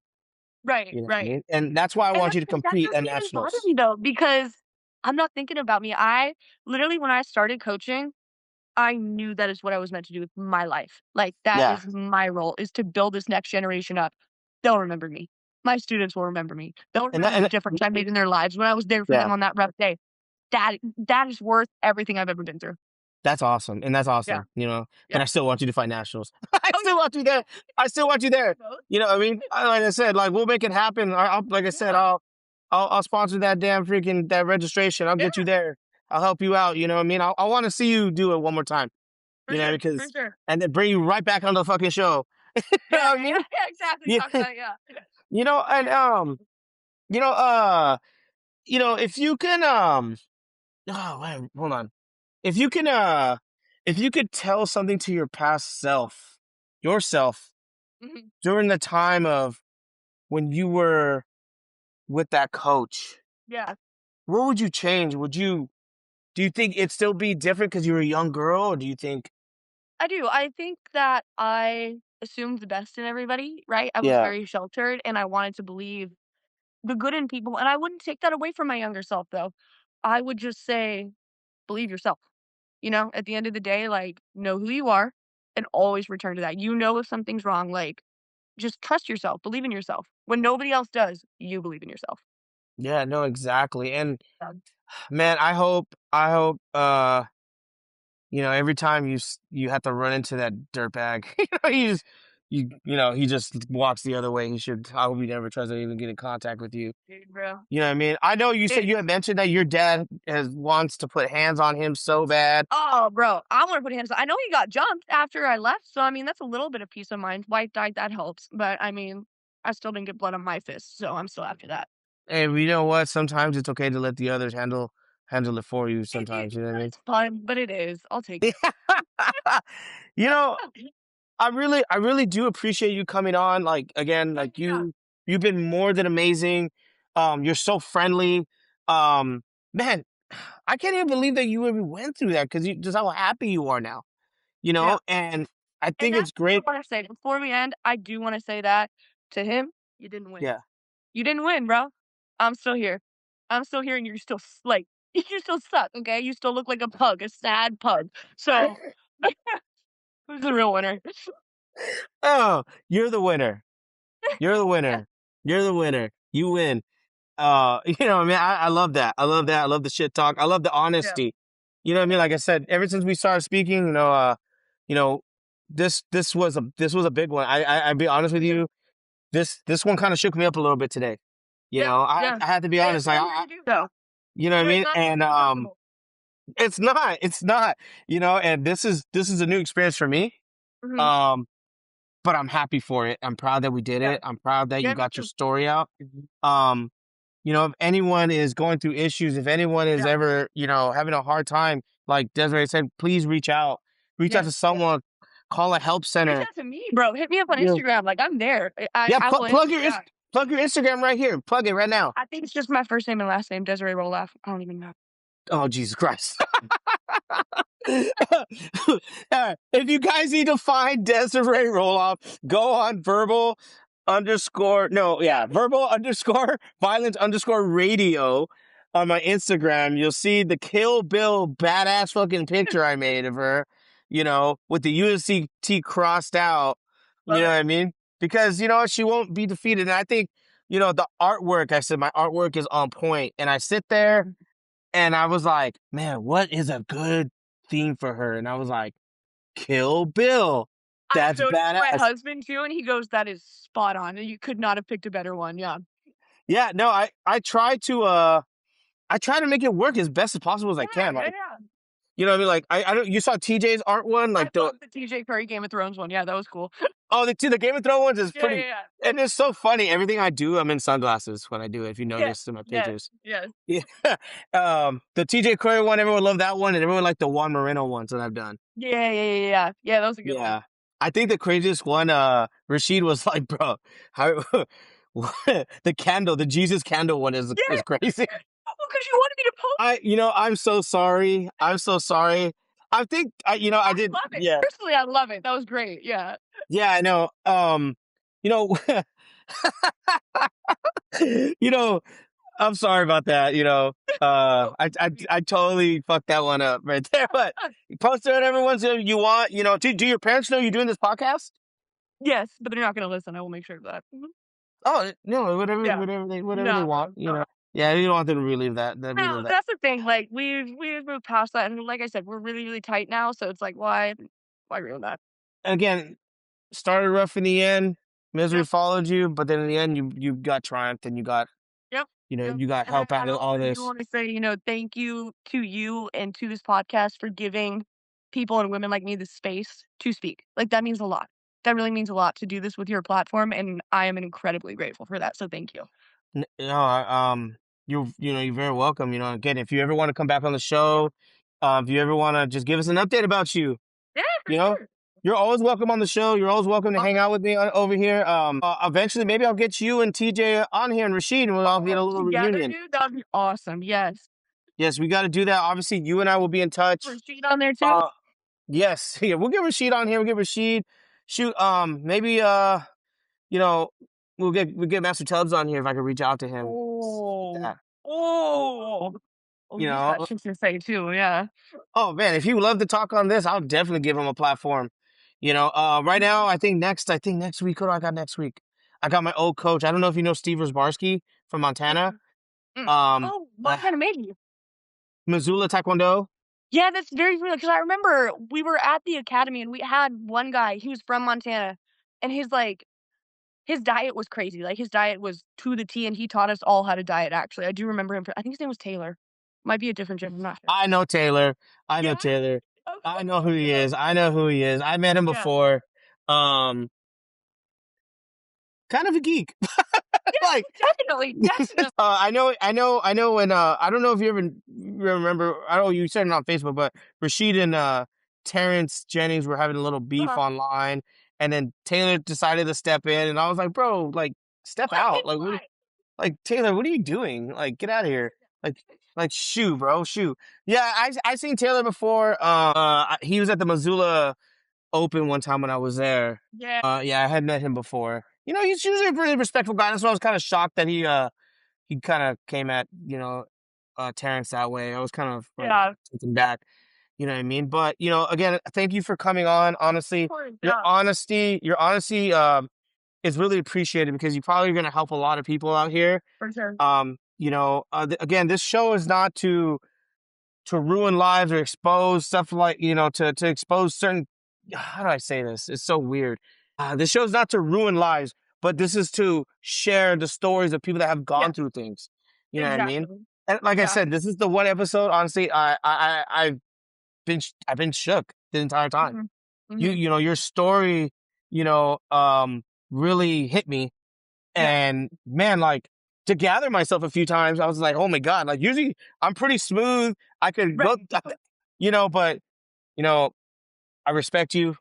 Right. You know what I Right. mean? And that's why I And want you to that compete at doesn't even bother nationals. me though, because I'm not thinking about me. I literally, when I started coaching, I knew that is what I was meant to do with my life. Like that Yeah. is my role, is to build this next generation up. They'll remember me. My students will remember me. They'll And that, remember the and difference I made in their lives when I was there for yeah, them on that rough day. That is worth everything I've ever been through. that's awesome. And that's Yeah. awesome, but Yeah. I still want you to fight nationals. I Oh, still want you there. I still want you there. Both? You know what I mean? Like I said, like, we'll make it happen. Like I said, Yeah. I'll sponsor that damn freaking, that registration. I'll get Yeah. you there. I'll help you out. You know what I mean? I want to see you do it one more time, For sure. For because, sure. and then bring you right back on the fucking show. You know Yeah. what I mean? Yeah. Exactly. Yeah. Talk about it. Yeah. And, you know, if you can, oh, wait, hold on. If you can, if you could tell something to your past self, yourself, Mhm. during the time of when you were with that coach, Yeah, what would you change? Do you think it'd still be different because you were a young girl, or do you think? I do. I think that I assumed the best in everybody, right? I was Yeah. very sheltered, and I wanted to believe the good in people, and I wouldn't take that away from my younger self, though. I would just say, believe yourself. At the end of the day, like, know who you are and always return to that. If something's wrong, like, just trust yourself, believe in yourself. When nobody else does, you believe in yourself. Yeah, no, exactly. And Yeah. man, every time you have to run into that dirtbag, he just walks the other way. I hope he never tries to even get in contact with you. Dude, bro. You know what I mean? I know you said It you had mentioned that your dad wants to put hands on him so bad. Oh, bro, I wanna put hands on I know he got jumped after I left, so, I mean, that's a little bit of peace of mind. Wife died, that helps, but, I mean, I still didn't get blood on my fist, so I'm still after that. And you know what? Sometimes it's okay to let the others handle it for you. It Sometimes, you know what it's fun, but it is. I'll take it. I mean? you know, I really do appreciate you coming on. Like again, like Yeah, you've been more than amazing. You're so friendly. Man, I can't even believe that you even went through that because you just how happy you are now. yeah. And I And think it's that's what I great. wanna say. Before we end, I do wanna say that to him, you didn't win. Yeah. You didn't win, bro. I'm still here. I'm still here, and you're still like, you still suck, okay? You still look like a pug, a sad pug. So, who's the real winner? Oh, you're the winner. You're the winner. You're the winner. You win. I mean, I love that. I love that. I love the shit talk. I love the Yeah. honesty. You know what I mean? Like I said, ever since we started speaking, you know, this was a big one. I'd be honest with you. This one kind of shook me up a little bit today. Yeah, I yeah. I had to be And honest. it's Like, okay to do so. you know what I It's mean? not And uncomfortable. it's not. And this is a new experience for me. Mhm. Um, but I'm happy for it. I'm proud that we did Yeah. it. I'm proud that you Yeah, me got your too. story out. Um, if anyone is going through issues, if anyone is Yeah. ever, having a hard time, like Desiree said, please reach out. Reach out Yeah. to someone, call a help Reach center. out to me, bro. Hit me up on Yeah, Instagram. Like, I'm there. yeah I will plug answer. your Yeah. plug your Instagram right here. Plug it right now. I think it's just my first name and last name, Desirae Rolaff. I don't even know. Oh, Jesus Christ. If you guys need to find Desiree Roloff, go on verbal _ violence _ radio on my Instagram. You'll see the Kill Bill badass fucking picture I made of her, with the USCT crossed out. You Love know it. what I mean? Because, she won't be defeated. And I think, the artwork, I said my artwork is on point. And I sit there and I was like, man, what is a good theme for her? And I was like, Kill Bill. I That's showed it to my badass. husband too, and he goes, "That is spot on. You could not have picked a better one." Yeah. Yeah, no, I try to make it work as best as possible as I Yeah, can. yeah, Like, yeah. you know what I mean? Like I don't you saw TJ's art one? I Like the love the TJ Curry Game of Thrones one. Yeah, that was cool. the Game of Thrones ones is Yeah, pretty, yeah, and it's so funny. Everything I do, I'm in sunglasses when I do it, if you yeah. Yes, notice in my yes, pictures. yes. Yeah. The TJ Curry one, everyone loved that one, and everyone liked the Juan Moreno ones that I've done. Yeah, yeah, yeah, yeah, yeah. Yeah, that was a good one. Yeah. I think the craziest one, Rashid was like, bro, how the Jesus candle one is Yeah, is crazy. well, because you wanted me to post. I'm so sorry. I'm so sorry. I think I I did. love it. Yeah. Personally, I love it. That was great. Yeah. Yeah, I know. You know, you know, I'm sorry about that. I totally fucked that one up right there. But post it on everyone's you want. Do your parents know you're doing this podcast? Yes, but they're not gonna listen. I will make sure of that. Mhm. Oh no, whatever, Yeah. whatever they No, want. no. Yeah, you don't want them to relive that. No, that's the thing. Like we've moved past that, and like I said, we're really really tight now. So it's like, why ruin that? Again, started rough in the end. Misery Yep. followed you, but then in the end, you got triumphed and you got Yep. Yep. you got And I, help out I of all also do this. want to say, thank you to you and to this podcast for giving people and women like me the space to speak. Like that means a lot. That really means a lot to do this with your platform, and I am incredibly grateful for that. So thank you. You're very welcome. Again, if you ever want to come back on the show, if you ever want to just give us an update about you, Yeah, for you know, sure. You're always welcome on the show. You're always welcome to hang out with me over here. Eventually, maybe I'll get you and TJ on here and Rashid, and we'll all get a little together, reunion. dude, that'd be awesome. Yes. Yes, we got to do that. Obviously, you and I will be in touch. Rashid on there too. Yes, yeah, we'll get Rashid on here. We'll get Rashid. Shoot, maybe you know, we'll get Master Tubbs on here if I could reach out to him. Oh, You he's know, got shit to say too. Yeah. oh man, if he would love to talk on this, I'll definitely give him a platform. You know, right now, I think next week. What do I got next week? I got my old coach. I don't know if you know Steve Rosbarski from Montana. Oh, Montana maybe. Missoula Taekwondo. Yeah, that's very familiar because I remember we were at the academy and we had one guy. He was from Montana, and his diet was crazy. Like his diet was to the T, and he taught us all how to diet. Actually, I do remember him. I think his name was Taylor. Might be a different gym. I'm not sure. I know Taylor. I know Yeah? Taylor. Okay. I know who he is. I know who he is. I met him before. Kind of a geek. Like Definitely. I know when I don't know if you ever remember, I don't know, you said it on Facebook, but Rashid and Terrence Jennings were having a little beef online, and then Taylor decided to step in, and I was like, bro, like step out. Like Taylor, what are you doing? Like get out of here. Like shoo, bro, shoo. Yeah, I seen Taylor before. He was at the Missoula Open one time when I was there. Yeah. Yeah, I had met him before. You know, he's usually a pretty respectful guy. That's why I was kind of shocked that he kind of came at, Terrence that way. I was kind of like taken back. You know what I mean? But, again, thank you for coming on. Honestly, course, your yeah. honesty is really appreciated because you're probably going to help a lot of people out here. For sure. Again, this show is not to ruin lives or expose stuff like, to expose certain, how do I say this? It's so weird. This show's not to ruin lives, but this is to share the stories of people that have gone through things. You know what I mean? And like I said, this is the one episode. Honestly, I've been shook the entire time. Your story, really hit me. And man, like to gather myself a few times, I was like, oh my God, like usually I'm pretty smooth. I could go, but I respect you.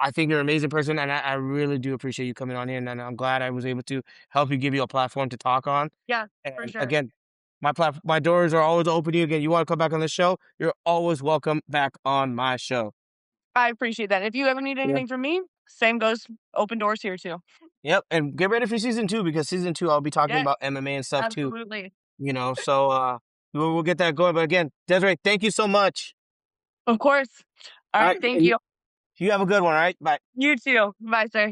I think you're an amazing person, and I really do appreciate you coming on here, and I'm glad I was able to help you, give you a platform to talk on. Yeah, and for sure. Again, my doors are always open to you. Again, you want to come back on the show, you're always welcome back on my show. I appreciate that. If you ever need anything from me, same goes. Open doors here too. Yep, and get ready for season 2 because season 2 I'll be talking about MMA and stuff too. Absolutely. So we'll get that going. But again, Desirae, thank you so much. Of course. All right, thank you. You have a good one, all right? Bye. You too. Bye, sir.